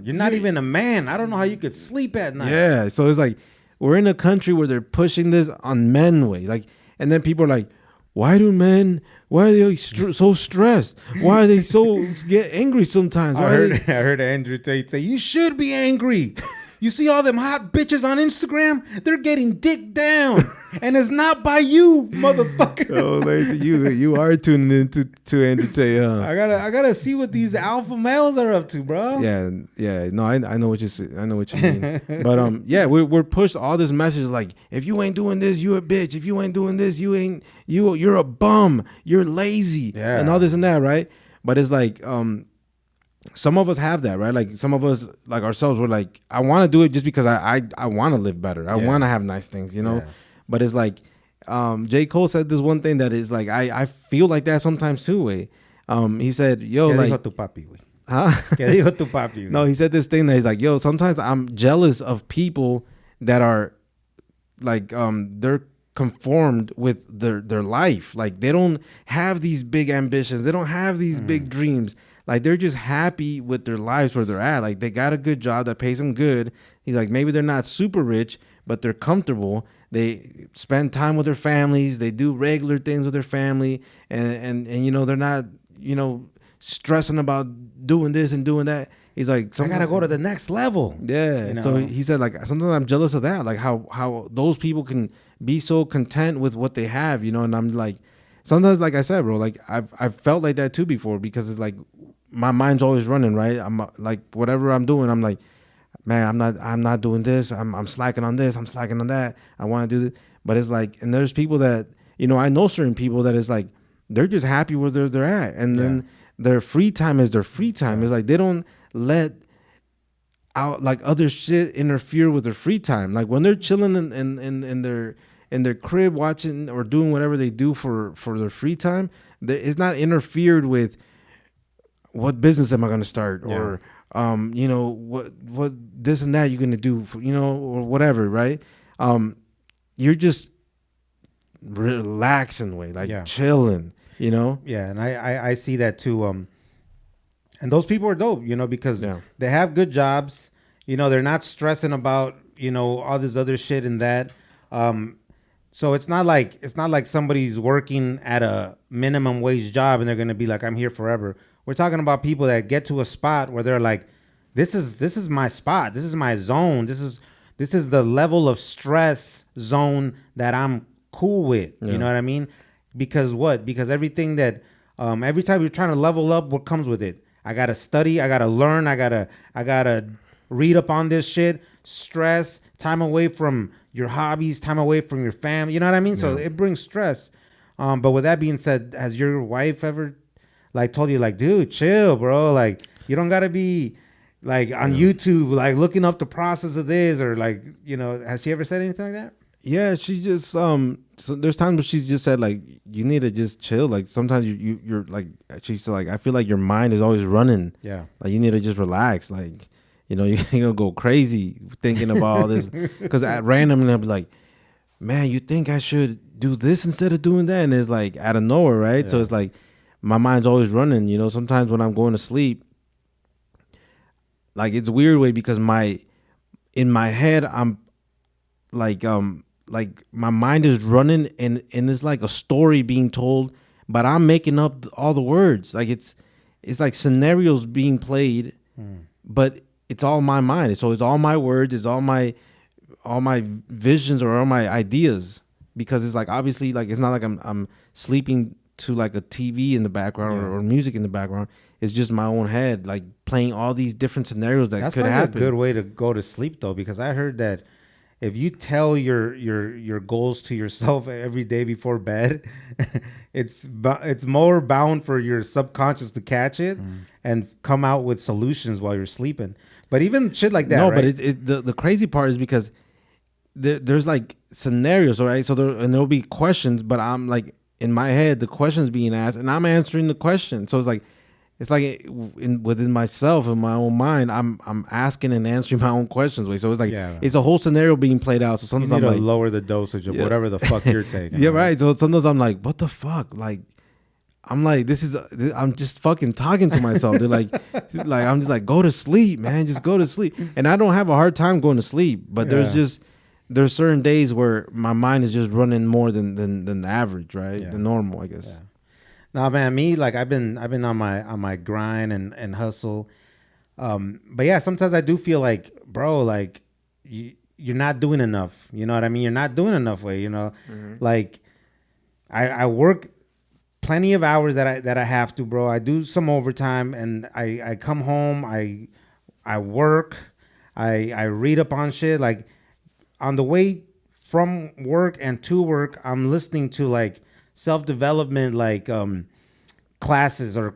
you're not even a man. I don't know how you could sleep at night. Yeah, so it's like we're in a country where they're pushing this on men way, like, and then people are like, why are they so stressed? Why are they so get angry sometimes? I heard Andrew Tate say, you should be angry. You see all them hot bitches on Instagram? They're getting dick down. And it's not by you, motherfucker. Oh, lazy, you are tuning into Andrew Tate, huh? I gotta see what these alpha males are up to, bro. Yeah. No, I know what you mean. But we're pushed all this message like, if you ain't doing this, you a bitch. If you ain't doing this, you're a bum. You're lazy. Yeah. And all this and that, right? But it's like some of us have that, right? Like some of us, like ourselves, we're like, I want to do it just because I want to live better. I want to have nice things, Yeah. But it's like, J. Cole said this one thing that is like, I feel like that sometimes too, way. He said, yo, ¿Qué like, dijo tu papi, güey? Huh? ¿Qué dijo tu papi, güey? No, he said this thing that he's like, yo, sometimes I'm jealous of people that are like, they're conformed with their life. Like they don't have these big ambitions. They don't have these big dreams. Like they're just happy with their lives where they're at. Like they got a good job that pays them good. He's like, maybe they're not super rich, but they're comfortable. They spend time with their families. They do regular things with their family, and they're not stressing about doing this and doing that. He's like, I gotta go to the next level. Yeah. So he said, like, sometimes I'm jealous of that. Like how those people can be so content with what they have, And I'm like, sometimes, like I said, bro, like I've felt like that too before, because it's like my mind's always running, right? I'm like, whatever I'm doing, I'm like, man, I'm not doing this. I'm slacking on this. I'm slacking on that. I want to do this. But it's like, and there's people that, I know certain people that is like, they're just happy where they're at. And then their free time is their free time. It's like, they don't let out like other shit interfere with their free time. Like when they're chilling in their crib watching or doing whatever they do for their free time, it's not interfered with what business am I going to start, or what this and that you're going to do for, or whatever, right? You're just relaxing way, like chilling, Yeah, and I see that too. And those people are dope, because they have good jobs. They're not stressing about, all this other shit and that. So it's not like somebody's working at a minimum wage job and they're gonna be like, I'm here forever. We're talking about people that get to a spot where they're like, this is my spot. This is my zone. This is the level of stress zone that I'm cool with. You know what I mean? Because what? Because everything that every time you're trying to level up, what comes with it? I gotta study. I gotta learn. I gotta read up on this shit. Stress, time away from your hobbies, time away from your family. You know what I mean? So it brings stress. But with that being said, has your wife ever like told you like, dude, chill, bro? Like you don't gotta be like on YouTube, like looking up the process of this, or like, has she ever said anything like that? Yeah, she just so there's times where she's just said like, you need to just chill. Like sometimes you're like, she's like, I feel like your mind is always running. Yeah. Like you need to just relax. Like, you're gonna go crazy thinking about all this. Because at randomly I'll be like, man, you think I should do this instead of doing that? And it's like out of nowhere, right? Yeah. So it's like my mind's always running. Sometimes when I'm going to sleep, like it's a weird way, because in my head I'm like my mind is running and it's like a story being told, but I'm making up all the words. Like it's like scenarios being played, but it's all my mind. So it's all my words. It's all my visions or all my ideas, because it's like, obviously, like it's not like I'm sleeping to like a TV in the background or music in the background. It's just my own head, like playing all these different scenarios that could happen. That's a good way to go to sleep though, because I heard that if you tell your goals to yourself every day before bed, it's more bound for your subconscious to catch it and come out with solutions while you're sleeping. But even shit like that, no, right? But the crazy part is because there's like scenarios, right? So there'll be questions, but I'm like, in my head, the question's being asked and I'm answering the question. So it's like within myself, in my own mind, I'm asking and answering my own questions. So it's like, it's a whole scenario being played out. So sometimes you need I'm to like, lower the dosage of whatever the fuck you're taking. Yeah, right. So sometimes I'm like, what the fuck? Like, I'm like, I'm just fucking talking to myself. They're like I'm just like, go to sleep, man. Just go to sleep. And I don't have a hard time going to sleep, but there's certain days where my mind is just running more than the average, right? The normal, I guess. Yeah. Nah, man, me, like I've been on my grind and hustle. But yeah, sometimes I do feel like, bro, like you're not doing enough. You know what I mean? You're not doing enough, Like I work plenty of hours that I have to, bro. I do some overtime and I come home, I work, I read up on shit. Like on the way from work and to work, I'm listening to like self-development, like classes or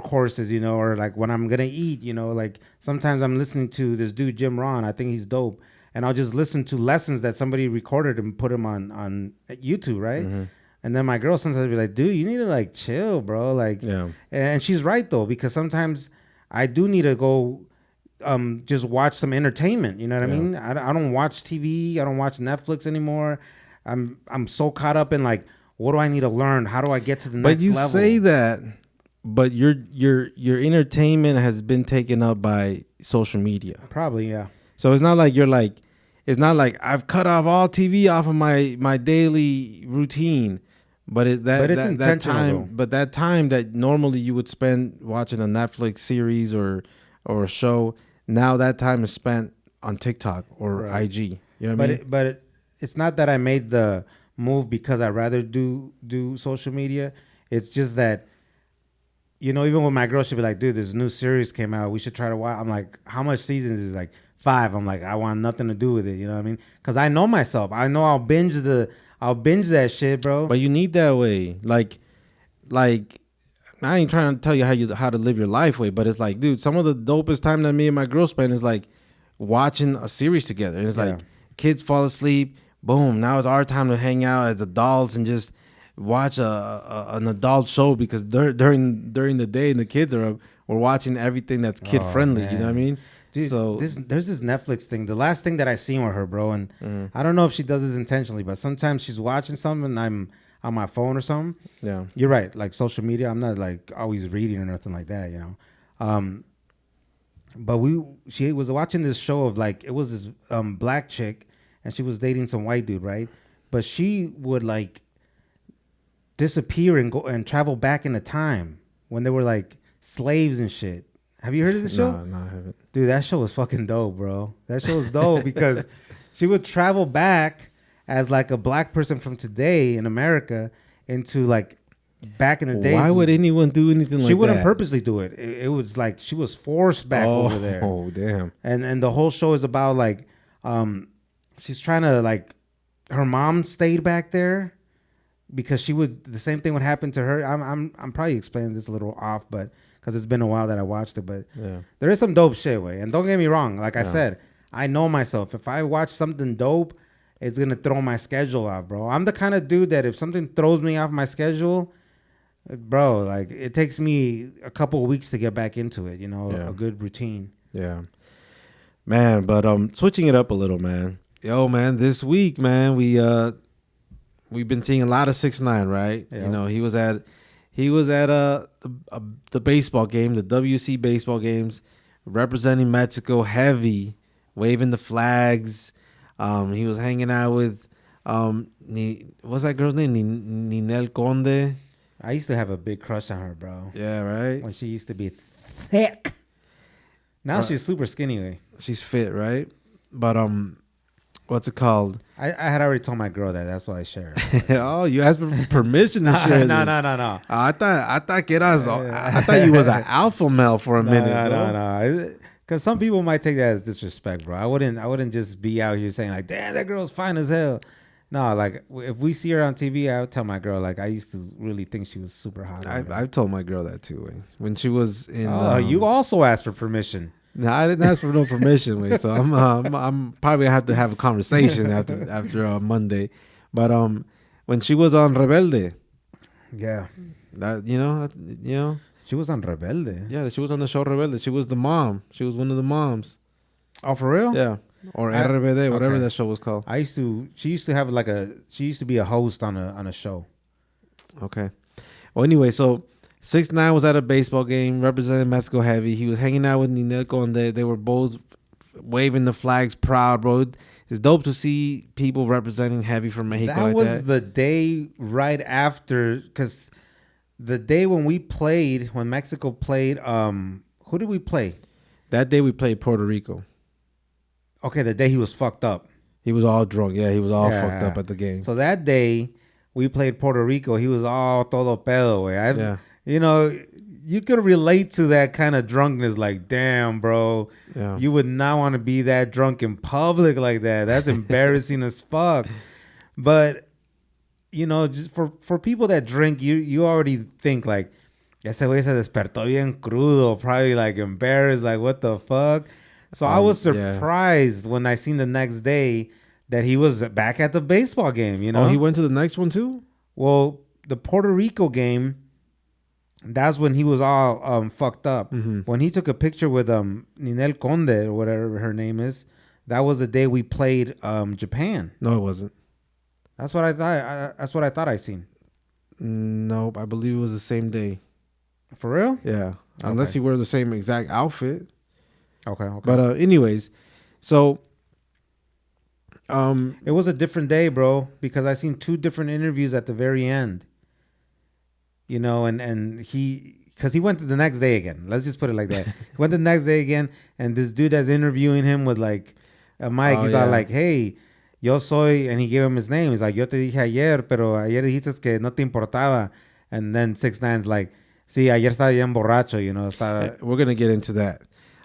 courses, or like when I'm gonna eat, like sometimes I'm listening to this dude Jim Ron. I think he's dope, and I'll just listen to lessons that somebody recorded and put him on YouTube, right? And then my girl sometimes will be like, dude, you need to like chill, bro. Like, and she's right though, because sometimes I do need to go just watch some entertainment. You know what I mean? I don't watch TV. I don't watch Netflix anymore. I'm so caught up in like, what do I need to learn? How do I get to the next level? But you say that, but your entertainment has been taken up by social media. Probably, yeah. So it's not like it's not like I've cut off all TV off of my daily routine. But it's that time. But that time that normally you would spend watching a Netflix series or a show, now that time is spent on TikTok or IG. You know what I mean? But it's not that I made move because I rather do social media. It's just that, you know, even with my girl, she'll be like, dude, this new series came out. We should try to watch. I'm like, how much seasons is it? Like 5. I'm like, I want nothing to do with it. You know what I mean? Because I know myself. I know I'll binge that shit, bro. But you need that way. Like I ain't trying to tell you how to live your life way, but it's like, dude, some of the dopest time that me and my girl spend is like watching a series together. And it's like kids fall asleep, boom, now it's our time to hang out as adults and just watch an adult show, because during the day and the kids we're watching everything that's kid friendly. You know what I mean? Dude, so there's this Netflix thing. The last thing that I seen with her, bro, and I don't know if she does this intentionally, but sometimes she's watching something and I'm on my phone or something. Yeah, you're right. Like social media, I'm not like always reading or nothing like that, you know. But she was watching this show of like, it was this black chick and she was dating some white dude, right? But she would like disappear and go and travel back in the time when they were like slaves and shit. Have you heard of this show? No, I haven't. Dude, that show was fucking dope, bro. That show was dope because she would travel back as like a black person from today in America into like back in the day. Why would anyone do anything like that? She wouldn't purposely do it. It was like she was forced back over there. Oh, damn. And the whole show is about like she's trying to like, her mom stayed back there because the same thing would happen to her. I'm probably explaining this a little off, but because it's been a while that I watched it, but there is some dope shit, way. And don't get me wrong, like I said, I know myself. If I watch something dope, it's gonna throw my schedule off, bro. I'm the kind of dude that if something throws me off my schedule, bro, like it takes me a couple of weeks to get back into it, you know, a good routine. Yeah, man. But switching it up a little, man. Yo, man, this week, man, we've been seeing a lot of 6ix9ine, right? Yep. You know, he was at the baseball game, the WC baseball games, representing Mexico heavy, waving the flags. He was hanging out with what's that girl's name? Ninel Conde. I used to have a big crush on her, bro. Yeah, right. When she used to be thick. Now she's super skinny, way. She's fit, right? But what's it called? I had already told my girl that. That's why I share it. Oh, you asked for permission to share No. I thought you was an alpha male for a minute. No. Because some people might take that as disrespect, bro. I wouldn't just be out here saying like, damn, that girl's fine as hell. No, like if we see her on TV, I would tell my girl like I used to really think she was super hot. I've told my girl that too. When she was in. You also asked for permission. No, I didn't ask for no permission, wait. So I'm probably have to have a conversation after Monday, but when she was on Rebelde, yeah, that you know she was on Rebelde. Yeah, she was on the show Rebelde. She was the mom. She was one of the moms. Oh, for real? Yeah, or RBD, whatever that show was called. She used to be a host on a show. Okay. Well, anyway, so 6ix9ine was at a baseball game representing Mexico heavy. He was hanging out with Ninel Conde. They were both waving the flags proud, bro. It's dope to see people representing heavy from Mexico. That was the day right after, because the day when Mexico played, who did we play? That day we played Puerto Rico. Okay, the day he was fucked up. He was all drunk. Yeah, he was all fucked up at the game. So that day we played Puerto Rico. He was all todo pedo, way. You know, you could relate to that kind of drunkenness. Like, damn, bro, you would not want to be that drunk in public like that. That's embarrassing as fuck. But you know, just for people that drink, you already think like, ese güey se despertó bien crudo, probably like embarrassed, like what the fuck. So I was surprised when I seen the next day that he was back at the baseball game. You know, he went to the next one too. Well, the Puerto Rico game. That's when he was all fucked up. Mm-hmm. When he took a picture with Ninel Conde or whatever her name is, that was the day we played Japan. No, it wasn't. That's what I thought. That's what I thought I seen. Nope, I believe it was the same day. For real? Yeah, unless you wear the same exact outfit. Okay. But anyways, so it was a different day, bro, because I seen 2 different interviews at the very end. You know, and because he went to the next day again. Let's just put it like that. He went the next day again, and this dude that's interviewing him with like a mic, he's all like, hey, yo soy, and he gave him his name. He's like, yo te dije ayer, pero ayer dijiste que no te importaba. And then 6ix9ine's like, sí, ayer estaba bien borracho, you know. Estaba... We're gonna get into that.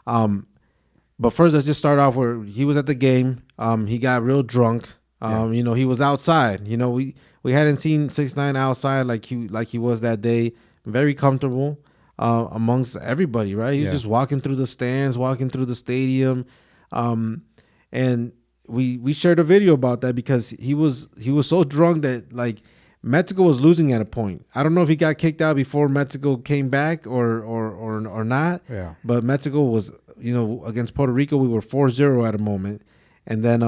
But first, let's just start off where he was at the game. He got real drunk. You know, he was outside. You know, we hadn't seen 6ix9ine outside like he was that day. Very comfortable amongst everybody, right? He was just walking through the stands, walking through the stadium, and we shared a video about that because he was so drunk that like Mexico was losing at a point. I don't know if he got kicked out before Mexico came back or not. Yeah. But Mexico was, you know, against Puerto Rico, we were 4-0 at a moment, and then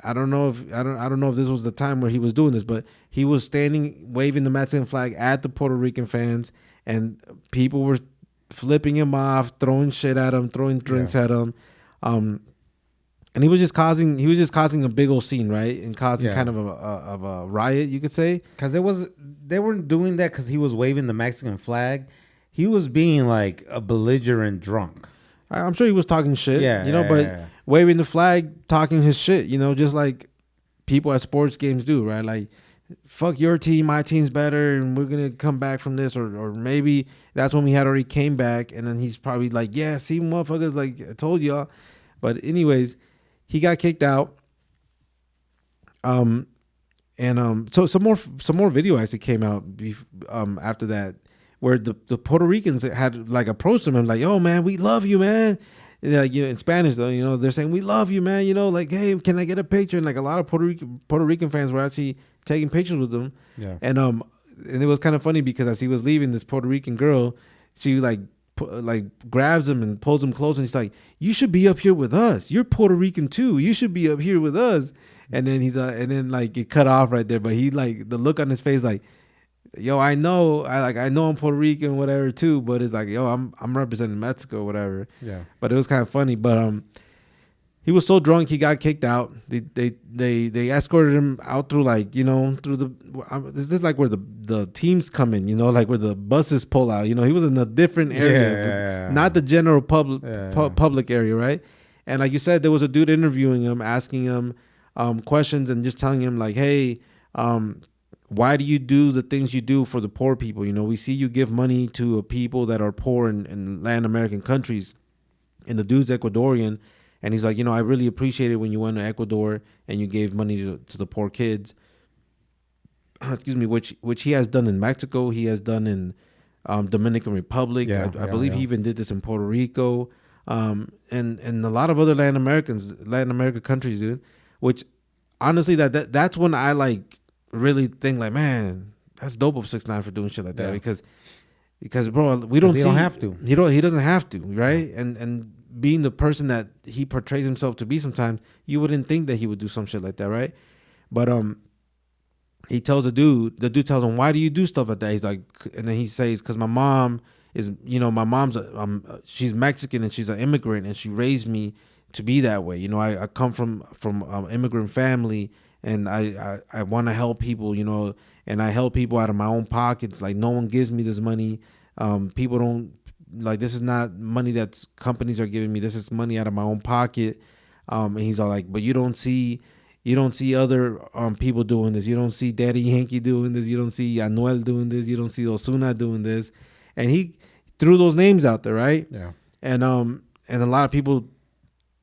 I don't know if this was the time where he was doing this, but he was standing waving the Mexican flag at the Puerto Rican fans, and people were flipping him off, throwing shit at him, throwing drinks at him, and he was just causing a big old scene, right, and causing kind of a riot, you could say, because they weren't doing that because he was waving the Mexican flag. He was being like a belligerent drunk. I'm sure he was talking shit, waving the flag, talking his shit, you know, just like people at sports games do, right? Like, fuck your team, my team's better, and we're gonna come back from this, or maybe that's when we had already came back, and then he's probably like, yeah, see, motherfuckers, like I told y'all. But anyways, he got kicked out. So some more video actually came out after that, where the Puerto Ricans had like approached him and like, "Yo, man, we love you, man." And, like, you know, in Spanish though, you know, they're saying, "We love you, man." You know, like, "Hey, can I get a picture?" And like a lot of Puerto Rican fans were actually taking pictures with him. Yeah. And it was kind of funny because as he was leaving, this Puerto Rican girl, she like grabs him and pulls him close, and she's like, "You should be up here with us. You're Puerto Rican too. You should be up here with us." And then and then like it cut off right there, but he like the look on his face like, yo, I know I'm Puerto Rican, whatever too, but it's like, yo, I'm representing Mexico, whatever. Yeah. But it was kind of funny. But he was so drunk he got kicked out. They escorted him out through like, you know, through the this is like where the teams come in, you know, like where the buses pull out. You know, he was in a different area, not the general public area, right? And like you said, there was a dude interviewing him, asking him questions and just telling him like, hey, why do you do the things you do for the poor people? You know, we see you give money to people that are poor in Latin American countries. And the dude's Ecuadorian. And he's like, you know, I really appreciate it when you went to Ecuador and you gave money to the poor kids. Excuse me, which he has done in Mexico. He has done in Dominican Republic. I believe he even did this in Puerto Rico. And a lot of other Latin American countries, dude. Which honestly, that's when I like really think like, man, that's dope of 6ix9ine for doing shit like that, because bro, we don't see, don't have to. He doesn't have to, right? And being the person that he portrays himself to be, sometimes you wouldn't think that he would do some shit like that, right? But he tells the dude tells him, why do you do stuff like that? He's like, and then he says, because my mom's she's Mexican and she's an immigrant and she raised me to be that way. You know, I come from immigrant family, and I want to help people, you know, and I help people out of my own pockets. Like, no one gives me this money. People don't, like, this is not money that companies are giving me. This is money out of my own pocket. And he's all like, but you don't see other people doing this. You don't see Daddy Yankee doing this. You don't see Anuel doing this. You don't see Ozuna doing this. And he threw those names out there, right? Yeah. And a lot of people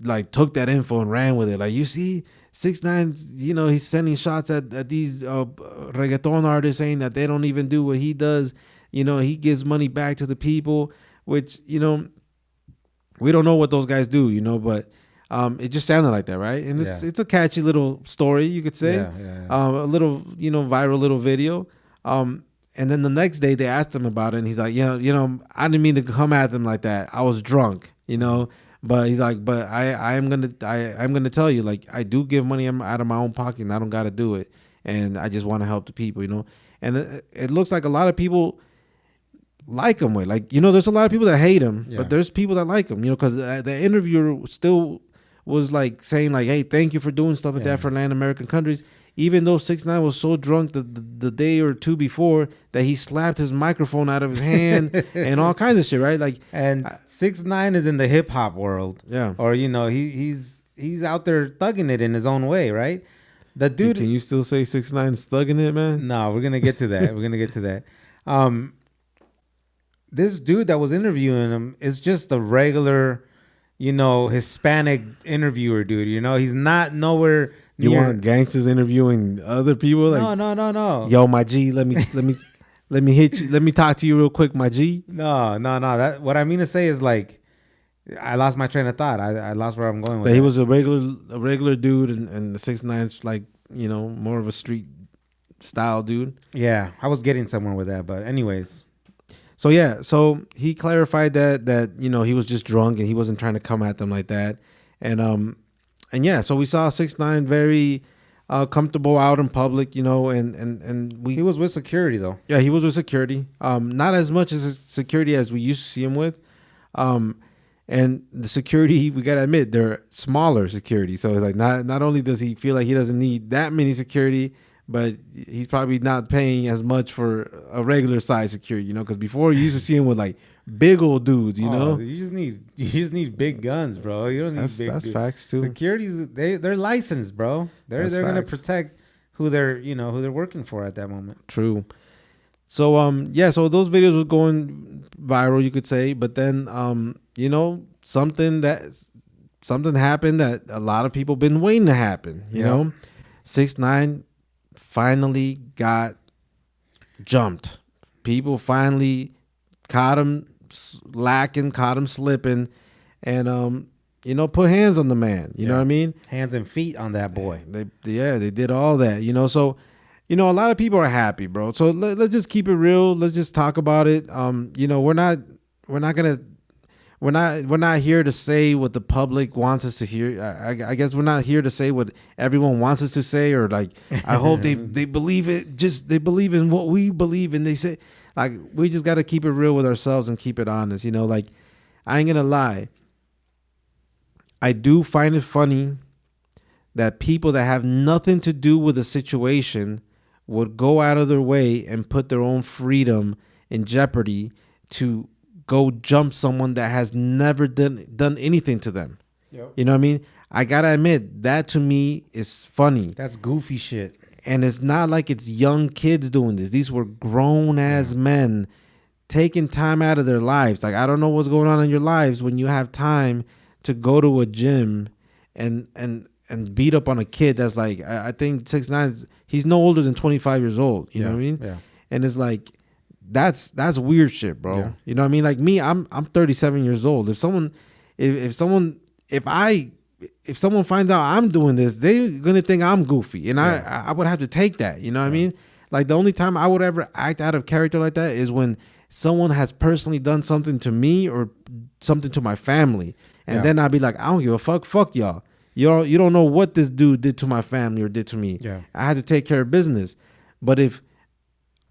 like took that info and ran with it. Like, you see 6ix9ine, you know, he's sending shots at these reggaeton artists, saying that they don't even do what he does. You know, he gives money back to the people, which, you know, we don't know what those guys do, you know, but it just sounded like that, right? And it's a catchy little story, you could say. A little, you know, viral little video. And then the next day they asked him about it, and he's like, yeah, you know, I didn't mean to come at them like that. I was drunk, you know. But he's like, but I'm gonna tell you, like, I do give money out of my own pocket, and I don't gotta do it, and I just want to help the people, you know. And it looks like a lot of people like him. Like, you know, there's a lot of people that hate him, but there's people that like him, you know, because the interviewer still was like saying like, hey, thank you for doing stuff like that for Latin American countries. Even though 6ix9ine was so drunk the day or two before that he slapped his microphone out of his hand and all kinds of shit, right? Like, and 6ix9ine is in the hip hop world, or you know, he's out there thugging it in his own way, right? The dude. Can you still say 6ix9ine is thugging it, man? No, we're gonna get to that. We're gonna get to that. This dude that was interviewing him is just a regular, Hispanic interviewer, dude. He's not nowhere You near. want gangsters interviewing other people? Like, No. yo, my G, let me hit you. Let me talk to you real quick, my G. No. That what I mean to say is like, I lost my train of thought. I lost where I'm going with That that. he was a regular dude, and the 6ix9ine's like, more of a street style dude. Yeah, I was getting somewhere with that, but anyways. So yeah, so he clarified that he was just drunk and he wasn't trying to come at them like that, and yeah, so we saw 6ix9ine very comfortable out in public, and He was with security though. yeah, he was with security, not as much as security as we used to see him with, and the security, we gotta admit, they're smaller security, so it's like not only does he feel like he doesn't need that many security, but he's probably not paying as much for a regular size security, because before you used to see him with like big old dudes, You just need big guns, bro. You don't need big. That's dudes. facts too. Security's they're licensed, bro. They're gonna protect who they're working for at that moment. True. So yeah, so those videos were going viral, you could say, but then something happened that a lot of people been waiting to happen. You know, 6ix9ine finally got jumped. People finally caught him lacking, caught him slipping, and put hands on the man. You know what I mean? Hands and feet on that boy. They did all that. So a lot of people are happy, bro. So let's just keep it real. Let's just talk about it. We're not here to say what the public wants us to hear. I guess we're not here to say what everyone wants us to say, or like, I hope they believe it. Just they believe in what we believe in. They say, like, we just got to keep it real with ourselves and keep it honest. Like, I ain't gonna lie. I do find it funny that people that have nothing to do with the situation would go out of their way and put their own freedom in jeopardy to go jump someone that has never done anything to them. Yep. You know what I mean? I gotta admit, that to me is funny. That's goofy shit. And it's not like it's young kids doing this. These were grown ass men taking time out of their lives. Like, I don't know what's going on in your lives when you have time to go to a gym and beat up on a kid that's like, I think 6ix9ine, he's no older than 25 years old. You know what I mean? Yeah. And it's like, that's weird shit, bro. Yeah. You know what I mean? Like me, I'm 37 years old. If someone finds out I'm doing this, they're gonna think I'm goofy, and I would have to take that. You know what I mean? Like, the only time I would ever act out of character like that is when someone has personally done something to me or something to my family, and then I'd be like, I don't give a fuck y'all. You don't know what this dude did to my family or did to me. Yeah. I had to take care of business. But if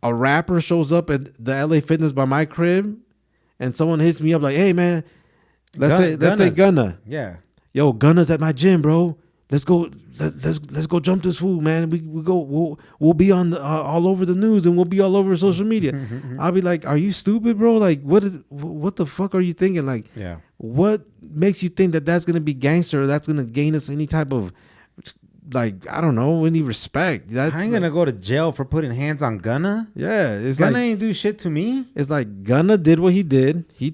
a rapper shows up at the LA Fitness by my crib and someone hits me up like, hey man, let's say Gunna. Yeah. Yo, Gunna's at my gym, bro. Let's go jump this fool, man. We'll be on all over the news, and we'll be all over social media. I'll be like, are you stupid, bro? Like, what the fuck are you thinking? Like, what makes you think that that's gonna be gangster, or that's gonna gain us any type of, like, I don't know, any respect? That's, I ain't gonna go to jail for putting hands on Gunna. Yeah, it's Gunna like, ain't do shit to me. It's like Gunna did what he did. He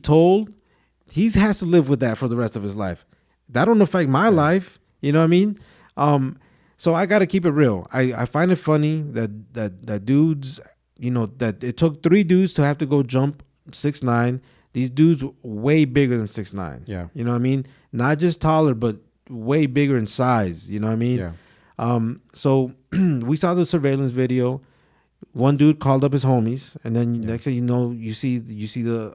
has to live with that for the rest of his life. That don't affect my life. You know what I mean? So I got to keep it real. I find it funny that dudes, that it took 3 dudes to have to go jump 6ix9ine. These dudes were way bigger than 6ix9ine. Yeah. You know what I mean? Not just taller, but way bigger in size. You know what I mean? Yeah. So we saw the surveillance video. One dude called up his homies, and then next thing you know, you see the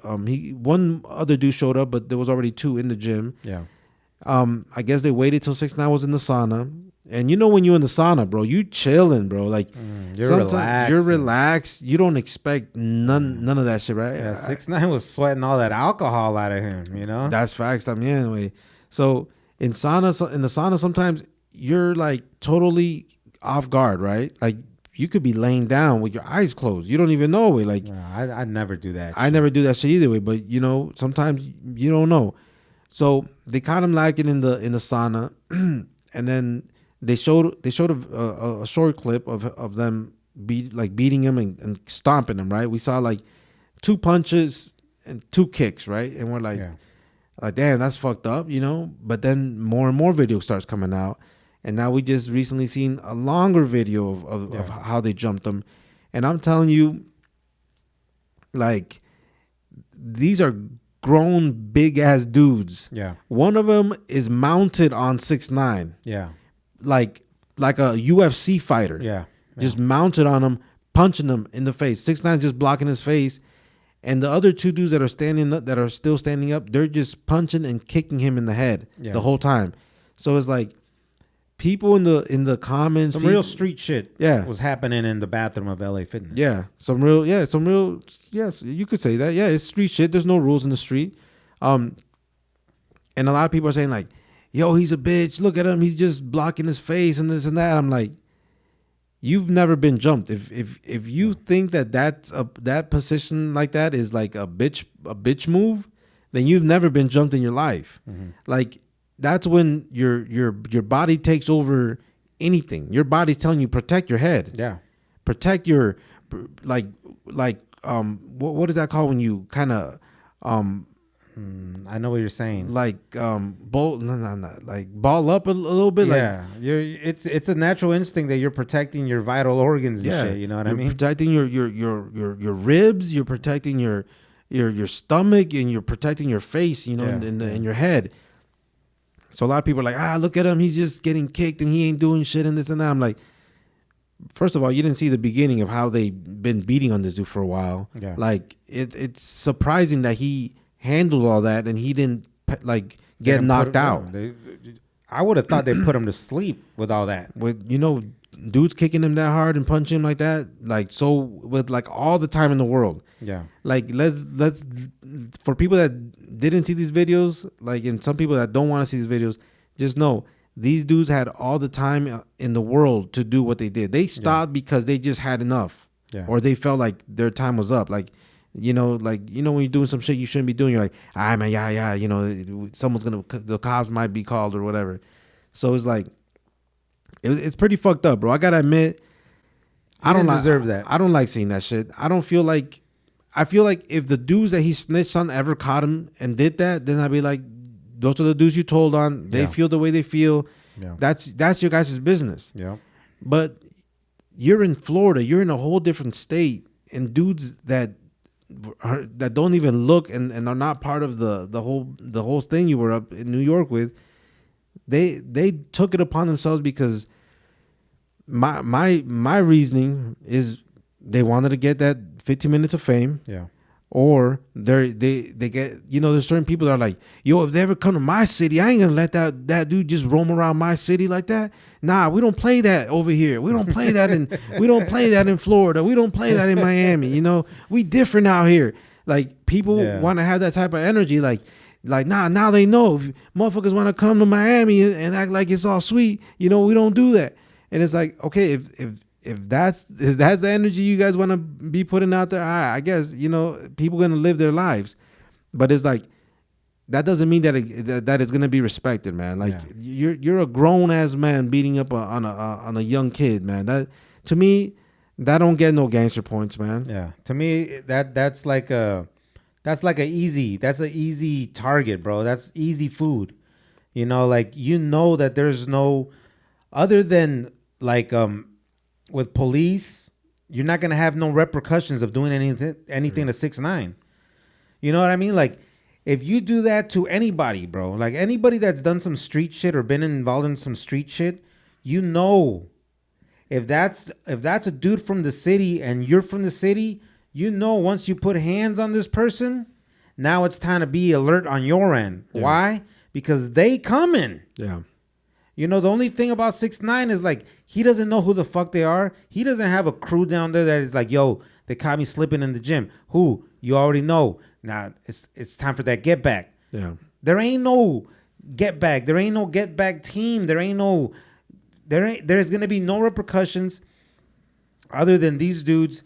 one other dude showed up, but there was already 2 in the gym. Yeah. I guess they waited till 6ix9ine was in the sauna. And when you're in the sauna, bro, you chilling, bro. Like, you're relaxed. You don't expect none of that shit, right? Yeah, 6ix9ine was sweating all that alcohol out of him, That's facts. I mean, anyway. So in the sauna, sometimes you're like totally off guard, right? Like, you could be laying down with your eyes closed. You don't even know it. Like, I never do that. I never do that shit either way. But sometimes you don't know. So they caught him lacking in the sauna, and then they showed a short clip of them beating him and stomping him, right? We saw like 2 punches and 2 kicks, right? And we're like, damn, that's fucked up, you know? But then more and more video starts coming out. And now we just recently seen a longer video of how they jumped him. And I'm telling you, like, these are grown big ass dudes. Yeah. One of them is mounted on 6ix9ine. Yeah. Like a UFC fighter. Yeah. Just mounted on him, punching him in the face. 6ix9ine just blocking his face. And the other 2 dudes that are still standing up, they're just punching and kicking him in the head the whole time. So it's like people in the comments, real street shit Yeah. was happening in the bathroom of LA Fitness. Yeah. Yes, you could say that. Yeah, it's street shit. There's no rules in the street. And a lot of people are saying like, yo, he's a bitch. Look at him. He's just blocking his face and this and that. I'm like, you've never been jumped. If you think that position like that is like a bitch move, then you've never been jumped in your life. Mm-hmm. Like that's when your body takes over anything. Your body's telling you protect your head. Yeah. Protect your what is that called when you kind of I know what you're saying. like ball up a little bit. Yeah, it's a natural instinct that you're protecting your vital organs and shit. You know what I mean? Protecting your ribs. You're protecting your stomach, and you're protecting your face. You know, in your head. So a lot of people are like, look at him. He's just getting kicked and he ain't doing shit and this and that. I'm like, first of all, you didn't see the beginning of how they've been beating on this dude for a while. Yeah. Like it's surprising that he handled all that and he didn't like get knocked out. I would have thought they put him to sleep with all that. With dudes kicking him that hard and punching him like that, like so with like all the time in the world. Yeah. Like let's for people that didn't see these videos, like and some people that don't want to see these videos, just know these dudes had all the time in the world to do what they did. They stopped because they just had enough. Yeah. Or they felt like their time was up. Like when you're doing some shit you shouldn't be doing, you're like, man, the cops might be called or whatever. So it's like, it's pretty fucked up, bro. I gotta admit, I don't deserve that. I don't like seeing that shit. I feel like if the dudes that he snitched on ever caught him and did that, then I'd be like, those are the dudes you told on. They feel the way they feel. Yeah. That's your guys' business. Yeah. But you're in Florida. You're in a whole different state, and dudes that don't even look and are not part of the whole thing you were up in New York with, they took it upon themselves because my reasoning is they wanted to get that 15 minutes of fame. Yeah. Or they get, there's certain people that are like, yo, if they ever come to my city, I ain't gonna let that dude just roam around my city like that. Nah, we don't play that over here. We don't play that in Florida. We don't play that in Miami. We different out here. Like people want to have that type of energy. Like nah, now they know if motherfuckers want to come to Miami and act like it's all sweet. We don't do that. And it's like, okay, if that's the energy you guys want to be putting out there, I guess people gonna live their lives, but it's like that doesn't mean that it's gonna be respected, man. Like you're a grown ass man beating up on a young kid, man. That to me, that don't get no gangster points, man. Yeah, to me that's like an easy target, bro. That's easy food. That there's no other than like with police, you're not gonna have no repercussions of doing anything to 6ix9ine. You know what I mean? Like, if you do that to anybody, bro, like anybody that's done some street shit or been involved in some street shit, if that's a dude from the city and you're from the city, once you put hands on this person, now it's time to be alert on your end. Yeah. Why? Because they coming. Yeah. The only thing about 6ix9ine is like he doesn't know who the fuck they are. He doesn't have a crew down there that is like, yo, they caught me slipping in the gym. Who? You already know. Now it's time for that get back. Yeah. There ain't no get back. There ain't no get back team. There's gonna be no repercussions other than these dudes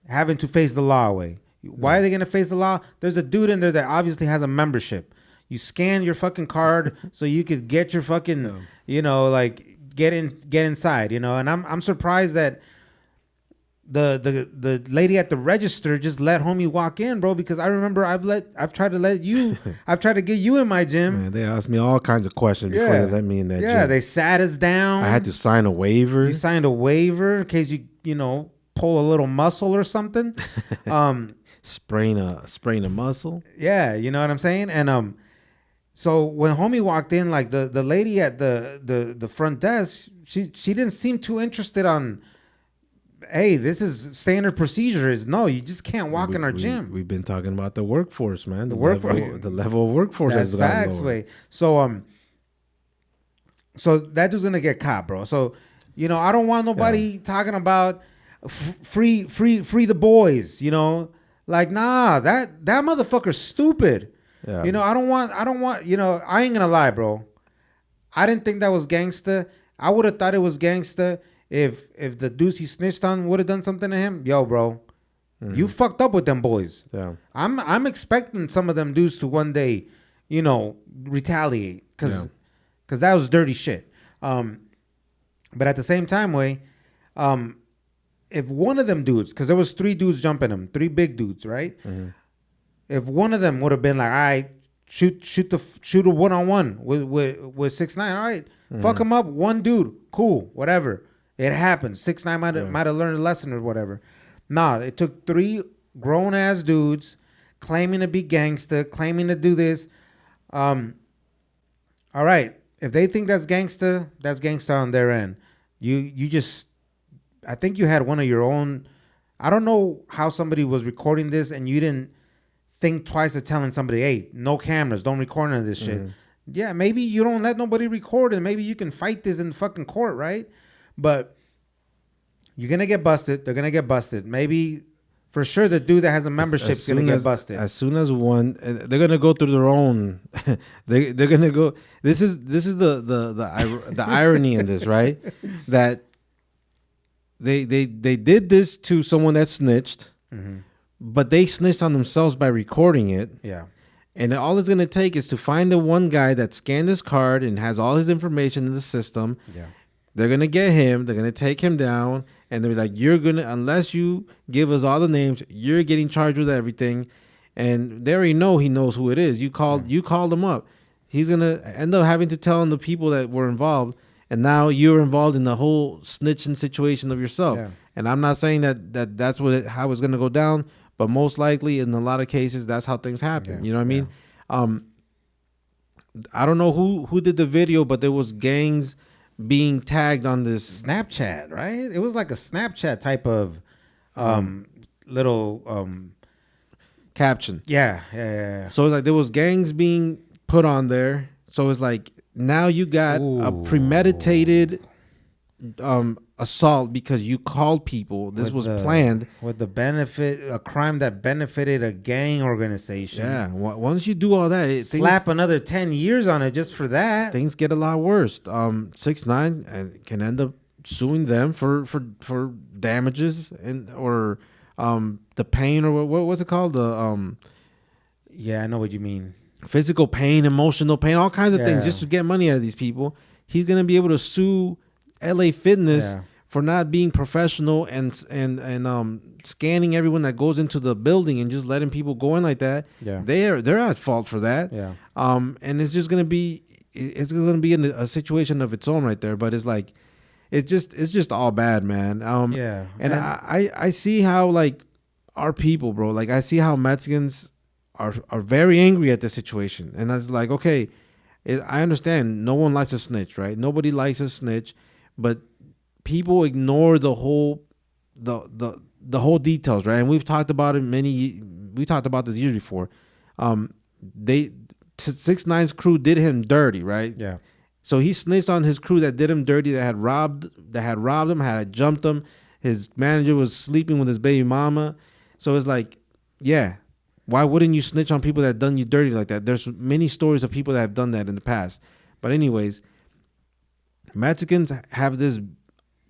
having to face the law away. Why are they gonna face the law? There's a dude in there that obviously has a membership. You scan your fucking card so you could get your fucking, get inside, you know. And I'm surprised that the lady at the register just let homie walk in, bro, because I remember I've tried to get you in my gym. Man, they asked me all kinds of questions before they let me in that gym. They sat us down. I had to sign a waiver. You signed a waiver in case you know, pull a little muscle or something. Sprain a muscle. Yeah, you know what I'm saying? And so when homie walked in, like the lady at the front desk, she didn't seem too interested on, hey, this is standard procedure. No, you just can't walk in our gym. We've been talking about the workforce, man. The level of workforce that's has gotten facts, lower. way. So that dude's gonna get caught, bro. So, you know, I don't want nobody talking about free the boys, you know. Like, nah, that motherfucker's stupid. Yeah. You know, I don't want, you know, I ain't gonna lie, bro. I didn't think that was gangsta. I would have thought it was gangsta if the dudes he snitched on would have done something to him. Yo, bro, you fucked up with them boys. Yeah. I'm expecting some of them dudes to one day, you know, retaliate because that was dirty shit. But at the same time, if one of them dudes, because there was 3 dudes jumping him, 3 big dudes, right? Mm-hmm. If one of them would have been like, all right, shoot a one-on-one with 6ix9ine, all right, fuck him up, one dude, cool, whatever. It happens. 6ix9ine might have learned a lesson or whatever. Nah, it took 3 grown ass dudes claiming to be gangsta, claiming to do this. All right, if they think that's gangsta on their end. You just, I think you had one of your own. I don't know how somebody was recording this and you didn't think twice of telling somebody, hey, no cameras, don't record none of this shit. Yeah, maybe you don't let nobody record and maybe you can fight this in fucking court, right? But you're going to get busted. They're going to get busted. Maybe for sure the dude that has a membership is going to get busted. As soon as one, they're going to go through their own. they're going to go. This is the irony in this, right? That they did this to someone that snitched, but they snitched on themselves by recording it. Yeah. And all it's going to take is to find the one guy that scanned his card and has all his information in the system. Yeah. They're going to get him. They're going to take him down. And they're like, you're going to, unless you give us all the names, you're getting charged with everything. And they already know he knows who it is. You called him up. He's going to end up having to tell the people that were involved. And now you're involved in the whole snitching situation of yourself. Yeah. And I'm not saying that's how it's going to go down. But most likely, in a lot of cases, that's how things happen. Yeah. You know what I mean? I don't know who did the video, but there was gangs being tagged on this Snapchat, right? It was like a Snapchat type of little caption. Yeah. So it's like there was gangs being put on there. So it's like now you got a premeditated assault because you called people. This was planned with the benefit, a crime that benefited a gang organization. Yeah. Once you do all that, slap another 10 years on it just for that. Things get a lot worse. 6ix9ine can end up suing them for damages or the pain or what was it called? Yeah, I know what you mean. Physical pain, emotional pain, all kinds of things just to get money out of these people. He's gonna be able to sue LA Fitness for not being professional and scanning everyone that goes into the building and just letting people go in like that. Yeah, they're at fault for that. Yeah. And it's just gonna be in a situation of its own right there. But it's like it's just all bad, man. And I see how like our people, bro. Like I see how Mexicans are very angry at the situation, and I was like, okay, I understand. No one likes a snitch, right? Nobody likes a snitch. But people ignore the whole details, right? And we've talked about it we talked about this years before. 6ix9ine's crew did him dirty, right? Yeah. So he snitched on his crew that did him dirty, that had robbed him, had jumped him. His manager was sleeping with his baby mama. So it's like, yeah, why wouldn't you snitch on people that done you dirty like that? There's many stories of people that have done that in the past. But anyways, Mexicans have this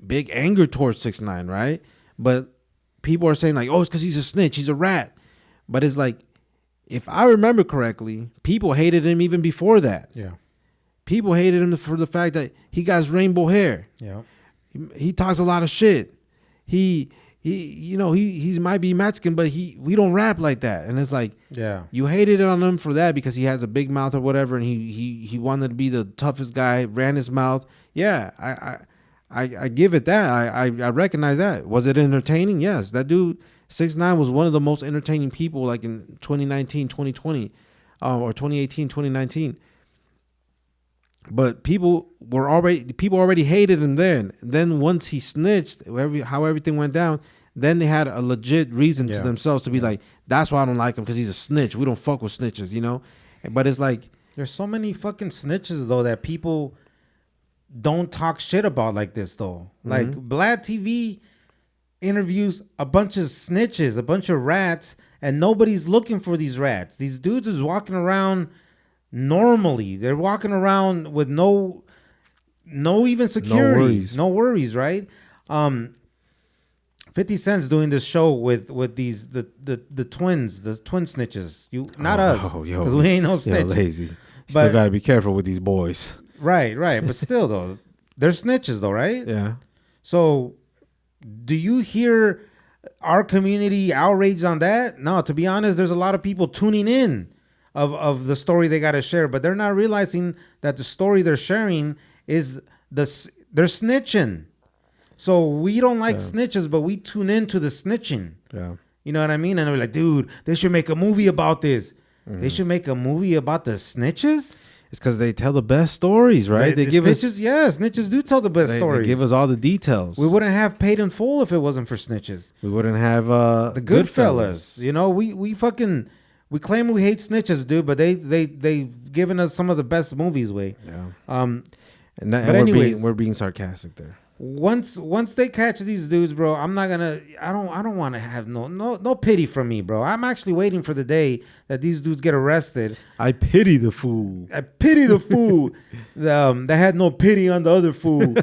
big anger towards 6ix9ine, right? But people are saying like, oh, it's because he's a snitch, he's a rat. But it's like, if I remember correctly, people hated him even before that. Yeah. people hated him for the fact that he got his rainbow hair. Yeah. He talks a lot of shit. He might be Mexican, but we don't rap like that. And it's like, Yeah. you hated on him for that because he has a big mouth or whatever, and he wanted to be the toughest guy, ran his mouth. Yeah, I give it that. I recognize that. Was it entertaining? Yes. That dude 6ix9ine was one of the most entertaining people like in 2019, 2020, or 2018, 2019. But people already hated him then. Then once he snitched, how everything went down, then they had a legit reason to themselves to be like, that's why I don't like him, because he's a snitch. We don't fuck with snitches, you know? But it's like, there's so many fucking snitches though that people don't talk shit about like this though. Like Vlad TV interviews a bunch of snitches, a bunch of rats, and nobody's looking for these rats. These dudes is walking around normally. They're walking around with no even security, no worries, right? 50 Cent's doing this show with these the twins, the twin snitches. Not us, because we ain't no snitch. Lazy. Still gotta be careful with these boys. Right, but still though, they're snitches though, right? Yeah. So, do you hear our community outraged on that? No, to be honest, there's a lot of people tuning in of the story they got to share, but they're not realizing that the story they're sharing is they're snitching. So we don't like snitches, but we tune into the snitching. Yeah. You know what I mean? And we're like, dude, they should make a movie about this. They should make a movie about the snitches? It's because they tell the best stories, right? They give snitches, us. yeah, snitches do tell the best stories. They give us all the details. We wouldn't have Paid in Full if it wasn't for snitches. We wouldn't have the Goodfellas. You know, we claim we hate snitches, dude, but they've given us some of the best movies. Yeah. We're being sarcastic there. Once they catch these dudes, bro, I don't want to have no pity from me, bro. I'm actually waiting for the day that these dudes get arrested. I pity the fool. I pity the fool that had no pity on the other fool.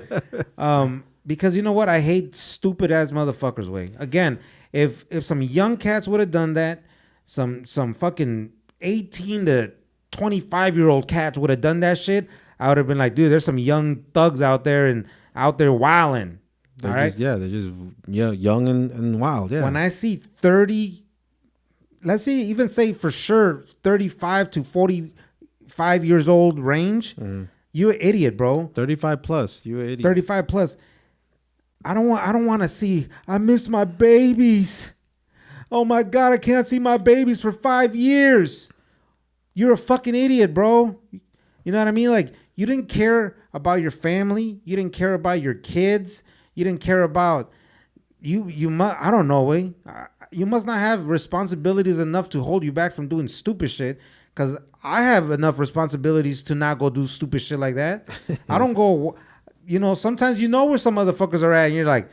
Because you know what? I hate stupid ass motherfuckers. Again, if some young cats would have done that, some fucking 18 to 25-year-old cats would have done that shit, I would have been like, dude, there's some young thugs out there wilding. They're just young and wild. Yeah. When I see 30, let's see, even say for sure 35 to 45 years old range, you're an idiot, bro. 35 plus, you're an idiot. 35 plus. I don't want to see. I miss my babies. Oh my God, I can't see my babies for 5 years. You're a fucking idiot, bro. You know what I mean? Like, you didn't care about your family. You didn't care about your kids. You didn't care about you must, I don't know, way. You must not have responsibilities enough to hold you back from doing stupid shit. Because I have enough responsibilities to not go do stupid shit like that. I don't go, sometimes you know where some motherfuckers are at, and you're like,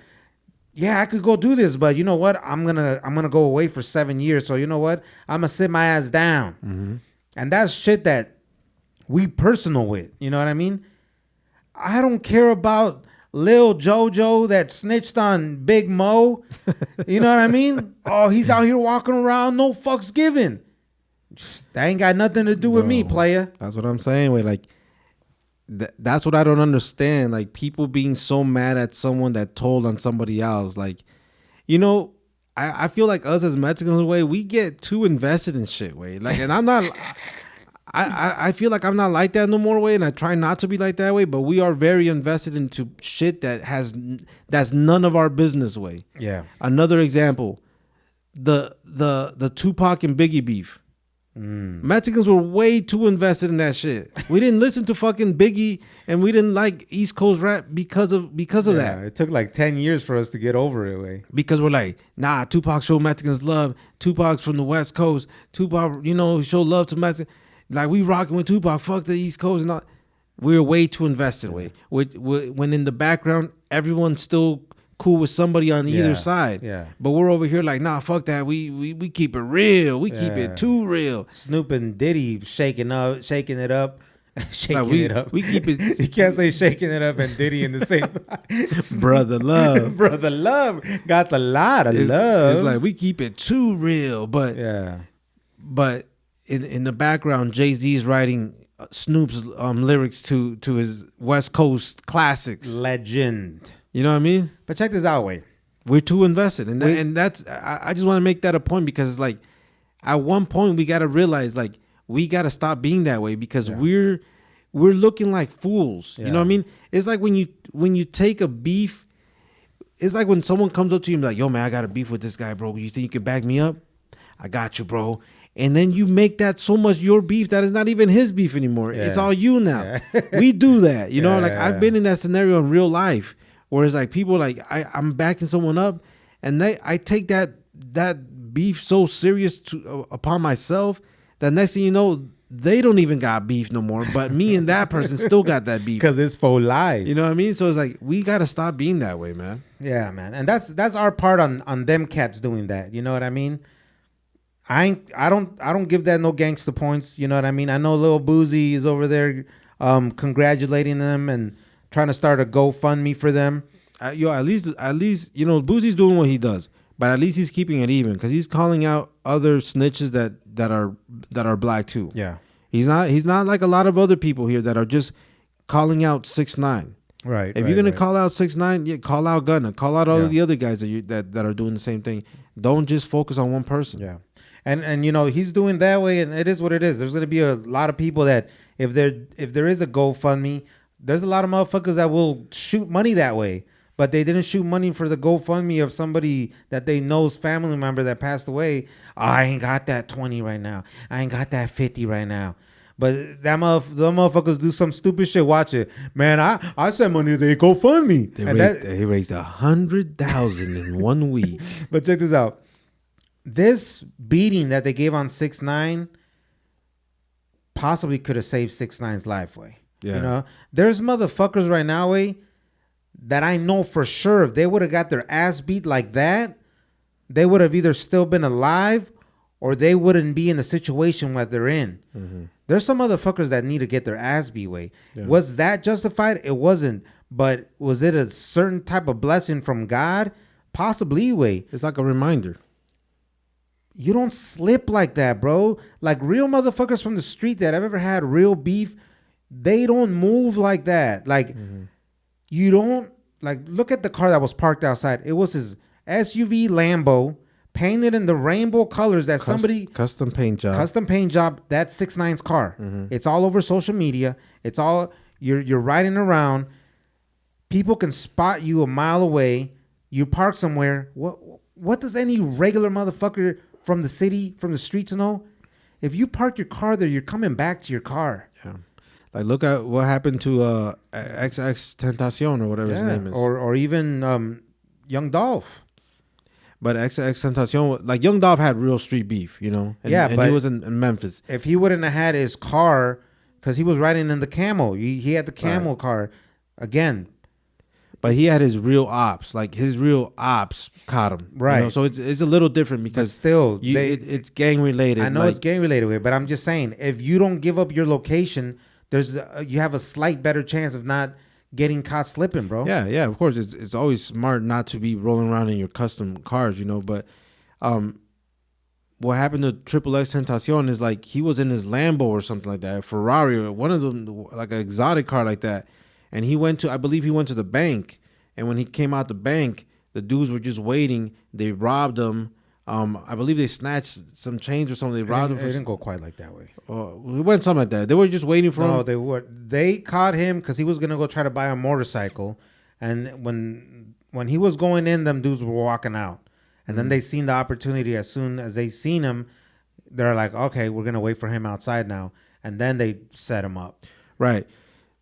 yeah, I could go do this, but you know what? I'm gonna go away for 7 years. So you know what? I'm gonna sit my ass down. Mm-hmm. And that's shit that we personal with. You know what I mean? I don't care about Lil Jojo that snitched on Big Mo. You know what I mean? Oh, he's out here walking around, no fucks given. That ain't got nothing to do with me, player. That's what I'm saying. Like, that's what I don't understand. Like, people being so mad at someone that told on somebody else. Like, I feel like us as Mexicans, we get too invested in shit, Like, and I'm not. I feel like I'm not like that no more, and I try not to be like that way. But we are very invested into shit that's none of our business, Yeah. Another example, the Tupac and Biggie beef. Mexicans were way too invested in that shit. We didn't listen to fucking Biggie, and we didn't like East Coast rap because of that. It took like 10 years for us to get over it, Because we're like, nah, Tupac showed Mexicans love. Tupac's from the West Coast. Tupac, show love to Mexicans. Like, we rocking with Tupac. Fuck the East Coast and all. We're way too invested, when in the background everyone's still cool with somebody on either side. Yeah. But we're over here like, nah, fuck that. We keep it real. We keep it too real. Snoop and Diddy shaking it up. We keep it. You can't say shaking it up and Diddy in the same. Brother love. Brother love. Got a lot of love. It's like, we keep it too real. But yeah. But in the background, Jay-Z is writing Snoop's lyrics to his West Coast classics. Legend. You know what I mean? But check this out, way. We're too invested, and that's I just want to make that a point, because it's like at one point we got to realize, like, we got to stop being that way, because we're looking like fools. You know what I mean? It's like when you take a beef. It's like when someone comes up to you and be like, yo, man, I got a beef with this guy, bro. You think you can back me up? I got you, bro. And then you make that so much your beef that it's not even his beef anymore. It's all you now. We do that. You know, like I've been in that scenario in real life, where it's like people like I'm backing someone up, and I take that beef so serious upon myself that next thing you know, they don't even got beef no more. But me and that person still got that beef. Because it's for life. You know what I mean? So it's like we gotta stop being that way, man. Yeah, man. And that's our part on them cats doing that. You know what I mean? I don't give that no gangster points. You know what I mean? I know Lil Boozy is over there congratulating them and trying to start a GoFundMe for them. At least you know, Boozy's doing what he does, but at least he's keeping it even, because he's calling out other snitches that are black too. Yeah, he's not like a lot of other people here that are just calling out 6ix9ine. Right. If you're gonna call out 6ix9ine, yeah, call out Gunna, call out all of the other guys that are doing the same thing. Don't just focus on one person. Yeah, and you know, he's doing that way, and it is what it is. There's gonna be a lot of people that if there is a GoFundMe, there's a lot of motherfuckers that will shoot money that way. But they didn't shoot money for the GoFundMe of somebody that they know's family member that passed away. Oh, I ain't got that 20 right now. I ain't got that 50 right now. But the motherfuckers do some stupid shit. Watch it, man. I sent money to the GoFundMe. They raised 100,000 in 1 week. But check this out. This beating that they gave on 6ix9ine possibly could have saved 6ix9ine's life. Way. Yeah. You know, there's motherfuckers right now, way, that I know for sure if they would have got their ass beat like that, they would have either still been alive or they wouldn't be in the situation that they're in. Mm-hmm. There's some motherfuckers that need to get their ass beat. Way. Yeah. Was that justified? It wasn't. But was it a certain type of blessing from God? Possibly. Way. It's like a reminder. You don't slip like that, bro. Like real motherfuckers from the street that I've ever had real beef, they don't move like that. Like, you don't, like, look at the car that was parked outside. It was his SUV Lambo, painted in the rainbow colors that somebody... Custom paint job. That's 6ix9ine's car. It's all over social media. It's all, you're riding around. People can spot you a mile away. You park somewhere. What does any regular motherfucker from the city, from the streets know? If you park your car there, you're coming back to your car. Yeah. Like, look at what happened to XX Tentacion or whatever his name is. Or even Young Dolph. But XX Tentacion, like, Young Dolph had real street beef, you know? And he was in Memphis. If he wouldn't have had his car, because he was riding in the Camel. He had the Camel car. Again. But he had his real ops. Like, his real ops caught him. Right. You know? So it's a little different because but still, it's gang related. I know it's gang related, but I'm just saying, if you don't give up your location... you have a slight better chance of not getting caught slipping, bro. Yeah, of course. It's always smart not to be rolling around in your custom cars, you know. But what happened to Triple X Tentacion is, like, he was in his Lambo or something like that, a Ferrari or one of them, like an exotic car like that. And I believe he went to the bank. And when he came out the bank, the dudes were just waiting. They robbed him. I believe they snatched some change or something. They robbed him. It didn't go quite like that way. It went something like that. They were just waiting for him. No, they were. They caught him because he was gonna go try to buy a motorcycle, and when he was going in, them dudes were walking out, and then they seen the opportunity. As soon as they seen him, they're like, "Okay, we're gonna wait for him outside now," and then they set him up. Right.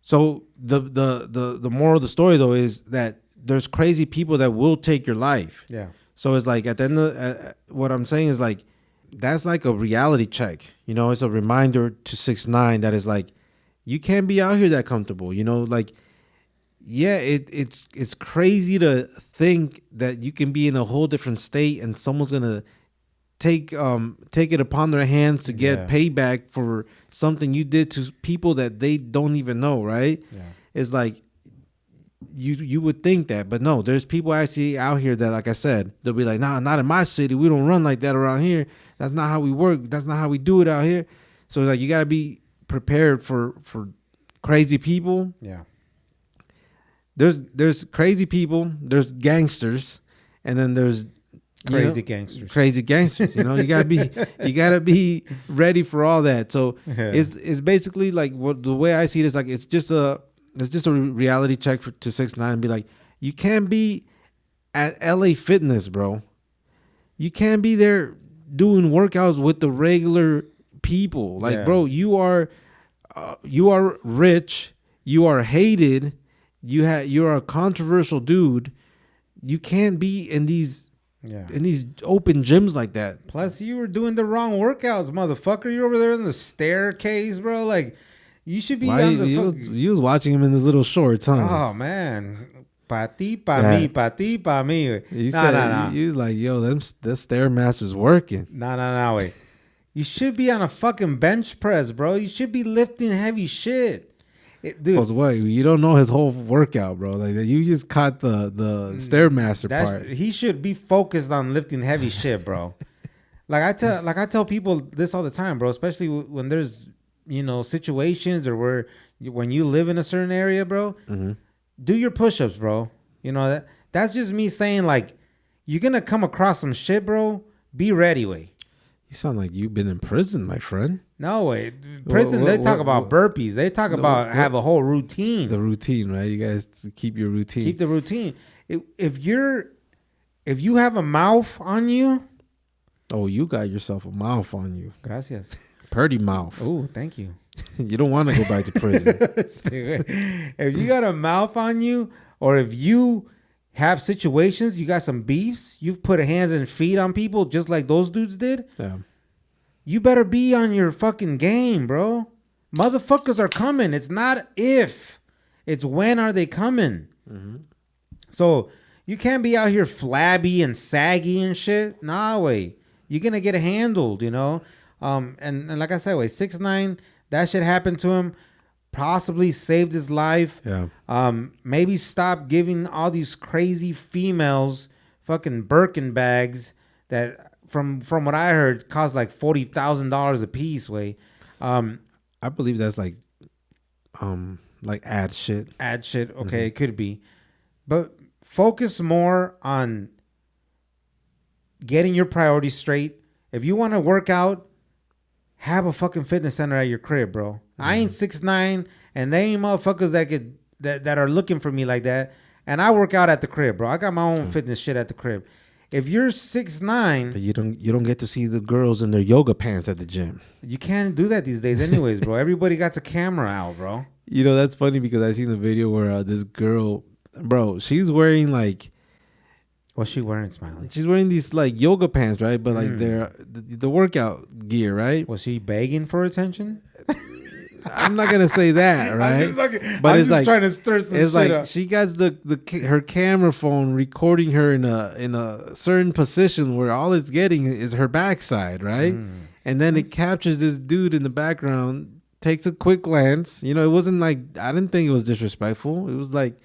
So the moral of the story though is that there's crazy people that will take your life. Yeah. So it's like at the end of what I'm saying is, like, that's like a reality check. You know, it's a reminder to 6ix9ine that is like, you can't be out here that comfortable. You know, like, yeah, it's crazy to think that you can be in a whole different state and someone's gonna take it upon their hands to get payback for something you did to people that they don't even know, right? Yeah. It's like, you would think that, but no, there's people actually out here that, like I said, they'll be like, nah, not in my city. We don't run like that around here. That's not how we work. That's not how we do it out here. So it's like, you got to be prepared for crazy people. Yeah. There's crazy people, there's gangsters, and then there's Crazy gangsters. Crazy gangsters. You gotta be ready for all that. So it's basically like what the way I see it is like it's just a reality check to 6ix9ine and be like, you can't be at LA Fitness, bro. You can't be there doing workouts with the regular people. Like, bro, you are rich, you are hated, you're a controversial dude. You can't be in these open gyms like that. Plus, you were doing the wrong workouts, motherfucker. You're over there in the staircase, bro. Like, you should be on the. You was watching him in his little shorts, huh? Oh man, pa ti, pa mi, pa ti, pa mi. He said, he was like, "Yo, the stairmaster's working." Nah, wait. You should be on a fucking bench press, bro. You should be lifting heavy shit. Dude, what? You don't know his whole workout, bro. Like you just caught the stairmaster part. He should be focused on lifting heavy shit, bro. Like I tell people this all the time, bro. Especially when there's situations or when you live in a certain area, bro. Mm-hmm. Do your push-ups, bro. That's just me saying like you're gonna come across some shit, bro. Be ready, way. You sound like you've been in prison, my friend. No way. Prison, they talk about burpees. They talk about have a whole routine. The routine, right? You guys keep your routine. Keep the routine. If you have a mouth on you. Oh, you got yourself a mouth on you. Gracias. Purdy mouth. Oh, thank you. You don't want to go back to prison. If you got a mouth on you, or if you have situations, you got some beefs, you've put hands and feet on people just like those dudes did. Yeah. You better be on your fucking game, bro. Motherfuckers are coming. It's not if. It's when are they coming. Mm-hmm. So you can't be out here flabby and saggy and shit. Nah, way. You're going to get handled, And like I said, 6ix9ine, that shit happened to him. Possibly saved his life. Yeah. Maybe stop giving all these crazy females fucking Birkin bags that... From what I heard, cost like $40,000 a piece. I believe that's like ad shit. Ad shit. Okay, It could be, but focus more on getting your priorities straight. If you want to work out, have a fucking fitness center at your crib, bro. Mm-hmm. I ain't 6ix9ine, and they ain't motherfuckers that are looking for me like that. And I work out at the crib, bro. I got my own fitness shit at the crib. If you're 6'9", but you don't get to see the girls in their yoga pants at the gym. You can't do that these days, anyways, bro. Everybody got a camera out, bro. That's funny because I seen the video where this girl, bro, she's wearing like, what's she wearing, Smiley? She's wearing these like yoga pants, right? But like they're the workout gear, right? Was she begging for attention? I'm not gonna say that, right? I'm just like trying to stir some it's shit like up. She got her camera phone recording her in a certain position where all it's getting is her backside, right? And then it captures this dude in the background, takes a quick glance. It wasn't like, I didn't think it was disrespectful. It was like,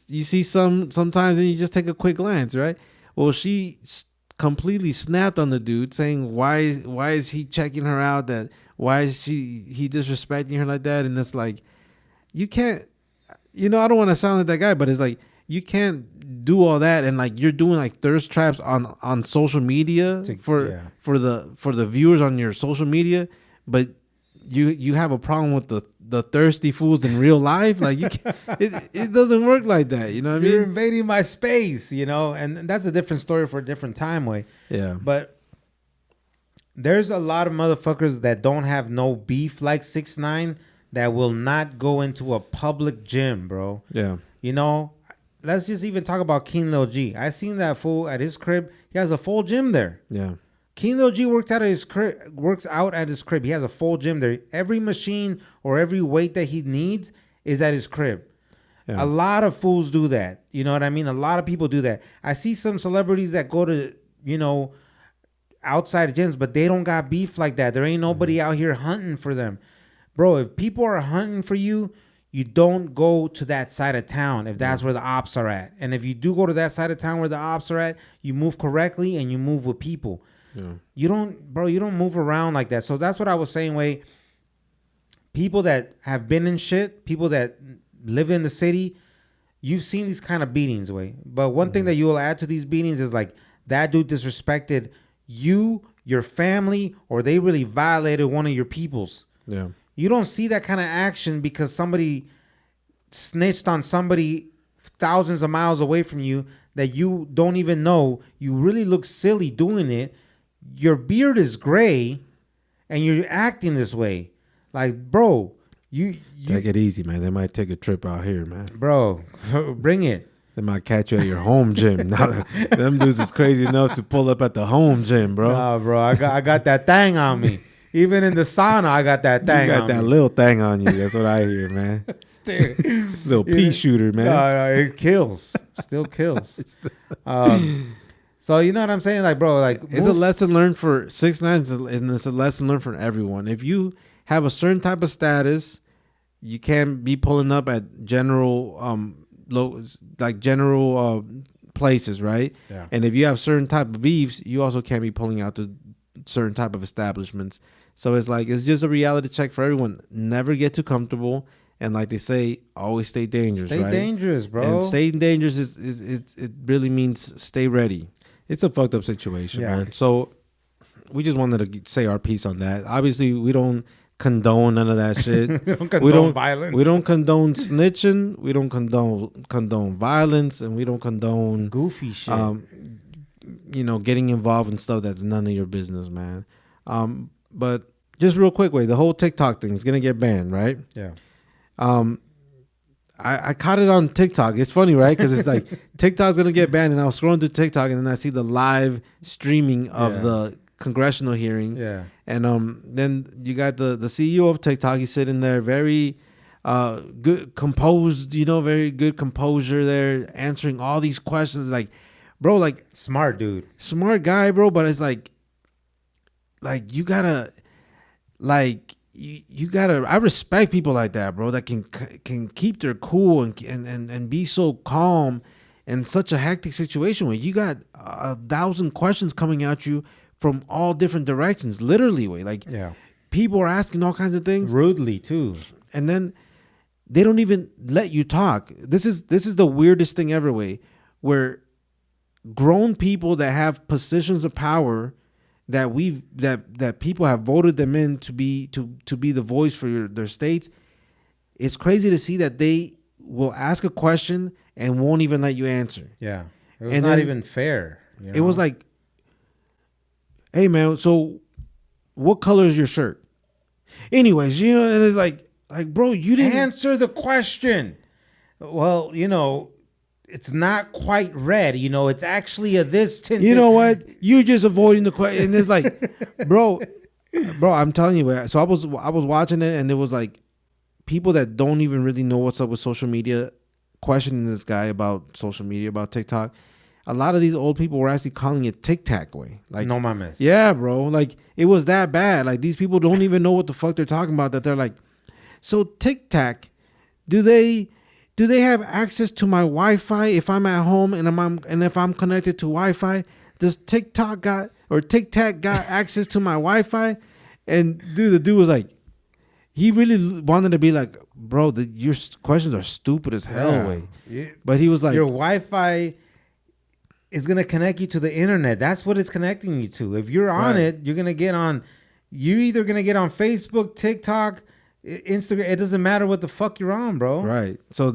you see sometimes and you just take a quick glance, right? Well, she completely snapped on the dude, saying why is he checking her out? That why is he disrespecting her like that? And it's like, you can't, I don't want to sound like that guy, but it's like, you can't do all that and like you're doing like thirst traps on social media for the viewers on your social media, but you have a problem with the thirsty fools in real life. Like it doesn't work like that. You know what I mean? You're invading my space, and that's a different story for a different time, way. Yeah. But there's a lot of motherfuckers that don't have no beef like 6ix9ine that will not go into a public gym, bro. Yeah. Let's just even talk about King Lil G. I seen that fool at his crib. He has a full gym there. Yeah. King Lil G works out at his crib. He has a full gym there. Every machine or every weight that he needs is at his crib. Yeah. A lot of fools do that. You know what I mean? A lot of people do that. I see some celebrities that go to, outside gyms, but they don't got beef like that. There ain't nobody out here hunting for them. Bro, if people are hunting for you, you don't go to that side of town if that's where the ops are at. And if you do go to that side of town where the ops are at, you move correctly and you move with people. Yeah. You don't move around like that. So that's what I was saying, Way. people that have been in shit, people that live in the city, you've seen these kind of beatings, way. But one thing that you will add to these beatings is like that dude disrespected you, your family, or they really violated one of your peoples. Yeah. You don't see that kind of action because somebody snitched on somebody thousands of miles away from you that you don't even know. You really look silly doing it. Your beard is gray and you're acting this way. Like, bro, you take it easy, man. They might take a trip out here, man. Bro, bring it. They might catch you at your home gym. Now, them dudes is crazy enough to pull up at the home gym, bro. Nah, bro, I got that thing on me. Even in the sauna, I got that thing. You got that little thing on you. That's what I hear, man. Little pea shooter, man. It kills. Still kills. So you know what I'm saying, like, bro, like it's a lesson learned for 6ix9ine, and it's a lesson learned for everyone. If you have a certain type of status, you can't be pulling up at general places, right? Yeah. And if you have certain type of beefs, you also can't be pulling out to certain type of establishments. So it's like, it's just a reality check for everyone. Never get too comfortable, and like they say, always stay dangerous. Stay dangerous, bro. And staying dangerous is it really means stay ready. It's a fucked up situation, man. So we just wanted to say our piece on that. Obviously, we don't condone none of that shit. We don't condone violence. We don't condone snitching. We don't condone violence, and we don't condone goofy shit. Getting involved in stuff that's none of your business, man. But just real quick, the whole TikTok thing is gonna get banned, right? Yeah. I caught it on TikTok. It's funny, right? Because it's like TikTok's gonna get banned, and I was scrolling through TikTok, and then I see the live streaming of the congressional hearing. Yeah. And then you got the CEO of TikTok. He's sitting there, very good, composed. Very good composure there, answering all these questions. Like, bro, like smart dude, smart guy, bro. But it's like you gotta, you gotta. I respect people like that, bro. That can keep their cool and be so calm in such a hectic situation when you got 1,000 questions coming at you from all different directions. Literally, people are asking all kinds of things rudely too, and then they don't even let you talk. This is the weirdest thing ever, where grown people that have positions of power that people have voted them in to be the voice for their states. It's crazy to see that they will ask a question and won't even let you answer. Yeah, it was not even fair. It was like, hey man, so what color is your shirt? Anyways, and it's like bro, you didn't answer the question. Well, it's not quite red. It's actually a this tinted. You know what? You just avoiding the question. And it's like, bro, I'm telling you. So I was watching it, and there was like people that don't even really know what's up with social media questioning this guy about social media, about TikTok. A lot of these old people were actually calling it Tic Tac, Like, no mames. Yeah, bro. Like, it was that bad. Like, these people don't even know what the fuck they're talking about. That they're like, so Tic Tac, do they have access to my Wi-Fi if I'm at home and if I'm connected to Wi-Fi? Does Tic Tac got access to my Wi-Fi? And the dude was like, he really wanted to be like, bro, your questions are stupid as hell, But he was like, your Wi-Fi is gonna connect you to the internet. That's what it's connecting you to. If you're on it, you're gonna get on. You're either gonna get on Facebook, TikTok, Instagram. It doesn't matter what the fuck you're on, bro. Right. So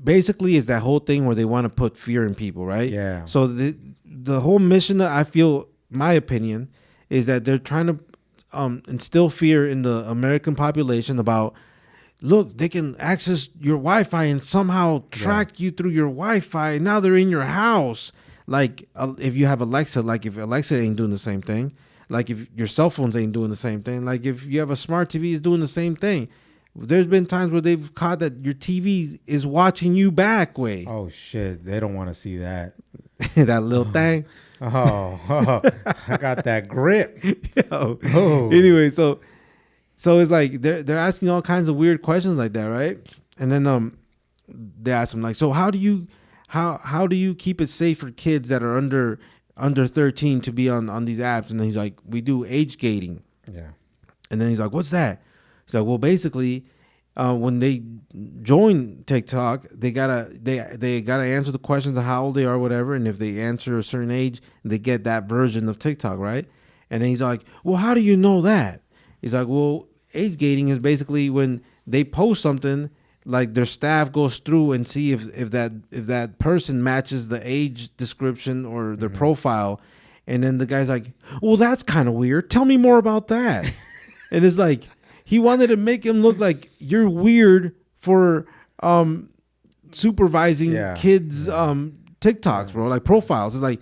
basically is that whole thing where they want to put fear in people, right? Yeah. So the whole mission that I feel, my opinion, is that they're trying to instill fear in the American population about, look, they can access your Wi-Fi and somehow track you through your Wi-Fi. And now they're in your house. Like if you have Alexa, like if Alexa ain't doing the same thing, like if your cell phones ain't doing the same thing, like if you have a smart TV, it's doing the same thing. There's been times where they've caught that your TV is watching you back, Oh shit, they don't want to see that. That little thing. Oh, I got that grip. Anyway, so it's like they're asking all kinds of weird questions like that, right? And then they ask him like, so how do you keep it safe for kids that are under 13 to be on these apps? And then he's like, we do age gating. Yeah. And then he's like, what's that? He's like, well, basically, when they join TikTok, they gotta answer the questions of how old they are, or whatever. And if they answer a certain age, they get that version of TikTok, right? And then he's like, well, how do you know that? He's like, well, age gating is basically when they post something, like their staff goes through and see if that person matches the age description or their profile. And then the guy's like, well, that's kind of weird. Tell me more about that. And it's like, he wanted to make him look like you're weird for supervising kids' TikToks, bro, like profiles. It's like,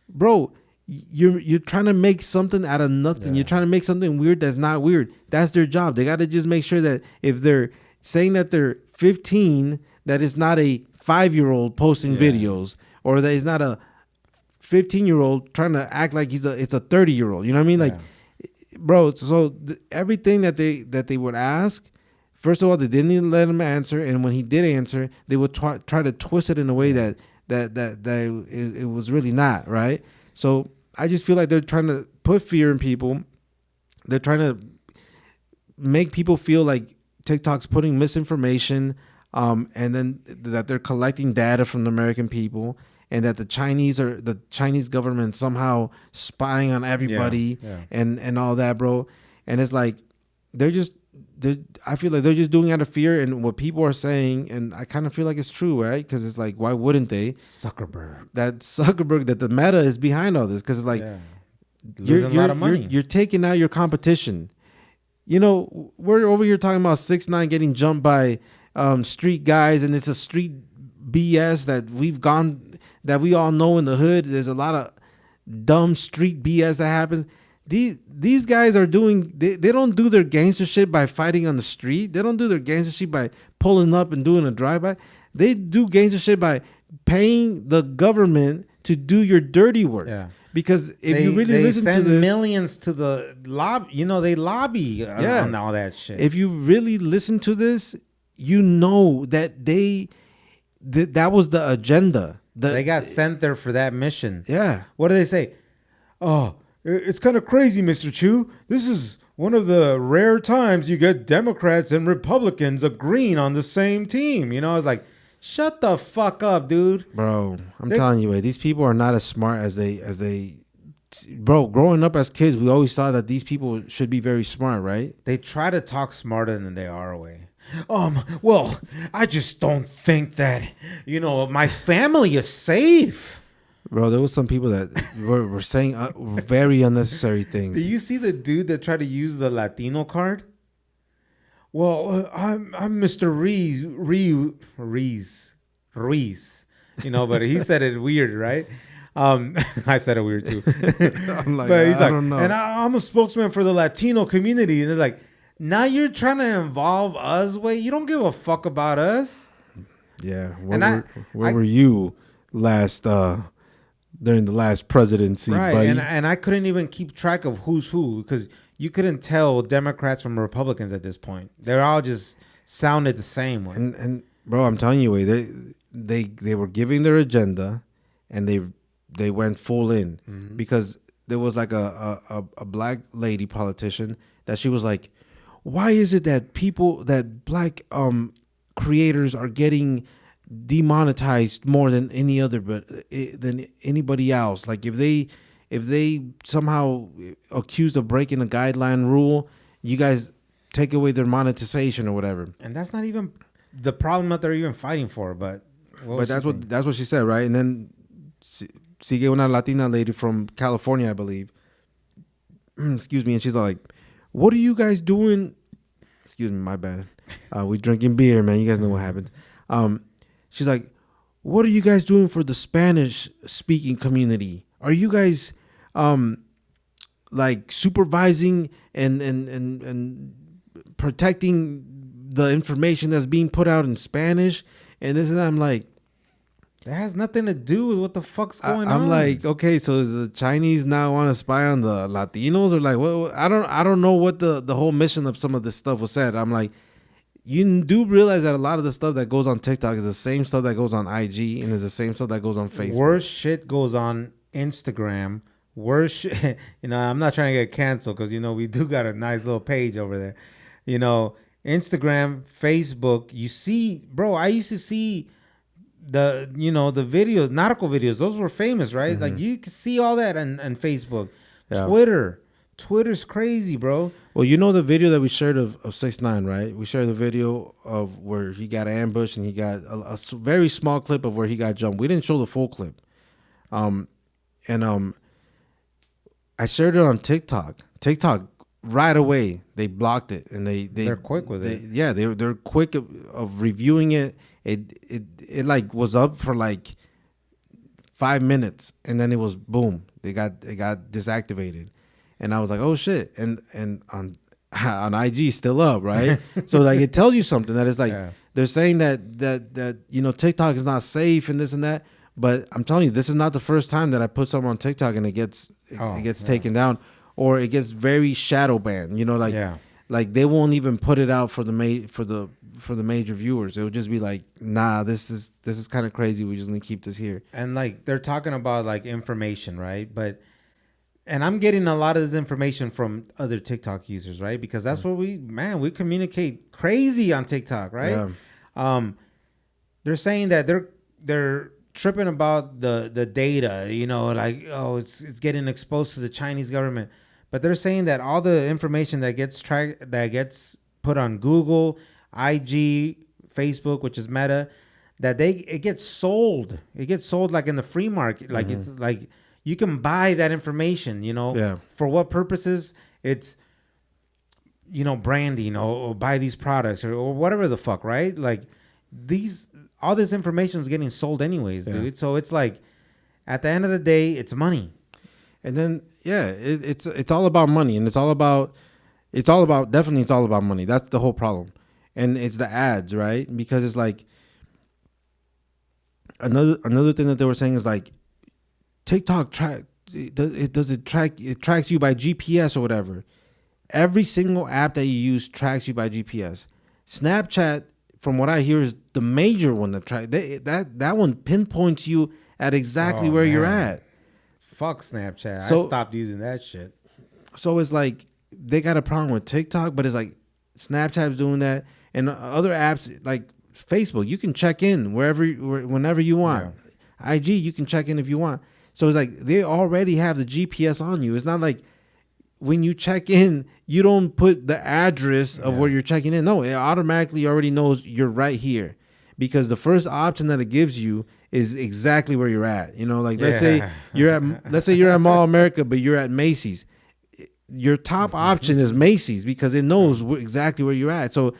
bro, you're trying to make something out of nothing. You're trying to make something weird that's not weird. That's their job. They got to just make sure that if they're saying that they're 15, that it's not a 5-year-old posting videos, or that it's not a 15-year-old trying to act like it's a 30-year-old. You know what I mean? Like, bro. So everything that they would ask, first of all, they didn't even let him answer, and when he did answer, they would try to twist it in a way that it was really not right. So I just feel like they're trying to put fear in people. They're trying to make people feel like TikTok's putting misinformation, and then that they're collecting data from the American people, and that the Chinese government somehow spying on everybody and all that, bro. And it's like I feel like they're just doing it out of fear, and what people are saying, and I kind of feel like it's true, right? Because it's like, why wouldn't they? Zuckerberg, that the Meta is behind all this, because it's like losing a lot of money. You're taking out your competition. You know, we're over here talking about 6ix9ine getting jumped by street guys, and it's a street BS that we all know in the hood. There's a lot of dumb street BS that happens. These guys are doing, they don't do their gangster shit by fighting on the street. They don't do their gangster shit by pulling up and doing a drive-by. They do gangster shit by paying the government to do your dirty work. Yeah. Because if you really listen to this, they send millions to the lobby. You know, they lobby on all that shit. If you really listen to this, you know that that was the agenda. They got sent there for that mission. Yeah. What do they say? Oh, it's kind of crazy, Mr. Chu. This is one of the rare times you get Democrats and Republicans agreeing on the same team. You know, I was like, shut the fuck up, dude. Bro, I'm telling you, these people are not as smart as they. Bro, growing up as kids, we always thought that these people should be very smart, right? They try to talk smarter than they are, way. Well, I just don't think that, my family is safe. Bro, there was some people that were saying very unnecessary things. Do you see the dude that tried to use the Latino card? Well, I'm Mr. Ruiz, but he said it weird, right? I said it weird too. I'm like, but he's I don't know. And I'm a spokesman for the Latino community, and it's like, now you're trying to involve us. Wait, you don't give a fuck about us. Yeah, where were you last? During the last presidency, right? Buddy? And I couldn't even keep track of who's who, because you couldn't tell Democrats from Republicans at this point. They're all just sounded the same way. And bro, I'm telling you, they were giving their agenda, and they went full in, because there was like a black lady politician that she was like, why is it that black creators are getting demonetized more than than anybody else? Like, if they somehow accused of breaking a guideline rule, you guys take away their monetization or whatever. And that's not even the problem that they're even fighting for. But that's what she said, right? And then sigue una Latina lady from California, I believe. Excuse me, and she's like, "What are you guys doing?" Excuse me, my bad. We drinking beer, man. You guys know what happens. She's like, what are you guys doing for the Spanish speaking community? Are you guys like supervising and protecting the information that's being put out in Spanish? And this and that. I'm like, that has nothing to do with what the fuck's going on. I'm like, okay, so is the Chinese now want to spy on the Latinos, or like, what? I don't know what the whole mission of some of this stuff was said. I'm like, you do realize that a lot of the stuff that goes on TikTok is the same stuff that goes on IG, and is the same stuff that goes on Facebook. Worse shit goes on Instagram. Worse shit, I'm not trying to get canceled, because we do got a nice little page over there. You know, Instagram, Facebook. You see, bro. I used to see the the videos, nautical videos. Those were famous, right? Like you can see all that on Facebook, Yeah. Twitter's crazy, bro. Well, you know the video that we shared of 6ix9ine, right? We shared the video of where he got ambushed and he got very small clip of where he got jumped. We didn't show the full clip. And I shared it on TikTok. TikTok right away they blocked it and They're quick with it. Yeah, they're quick of reviewing it. It like was up for like 5 minutes and then it was boom. It got deactivated. And I was like, oh shit. And on IG still up, right? So like it tells you something that it's like they're saying that TikTok is not safe and this and that. But I'm telling you, this is not the first time that I put something on TikTok and it gets taken down or it gets very shadow banned. Like they won't even put it out for the major viewers. It'll just be like, nah, this is kind of crazy. We just need to keep this here. And like they're talking about like information, right? And I'm getting a lot of this information from other TikTok users, right? Because that's where we communicate crazy on TikTok, right? Yeah. They're saying that they're tripping about the data, like, oh, it's getting exposed to the Chinese government. But they're saying that all the information that gets put on Google, IG, Facebook, which is Meta, that it gets sold. It gets sold like in the free market. Like it's like you can buy that information, for what purposes? It's, branding or buy these products or whatever the fuck, right? Like all this information is getting sold anyways, dude. So it's like, at the end of the day, it's money. And then, it's all about money, and it's all about money. That's the whole problem. And it's the ads, right? Because it's like another thing that they were saying is like TikTok it tracks you by GPS or whatever. Every single app that you use tracks you by GPS. Snapchat, from what I hear, is the major one that one pinpoints you at exactly where you're at. Fuck Snapchat. So, I stopped using that shit. So it's like they got a problem with TikTok, but it's like Snapchat's doing that, and other apps like Facebook, you can check in whenever you want. Yeah. IG, you can check in if you want. So it's like they already have the GPS on you. It's not like when you check in, you don't put the address of where you're checking in. No, it automatically already knows you're right here, because the first option that it gives you is exactly where you're at. Like let's say you're at Mall America, but you're at Macy's. Your top option is Macy's because it knows exactly where you're at. So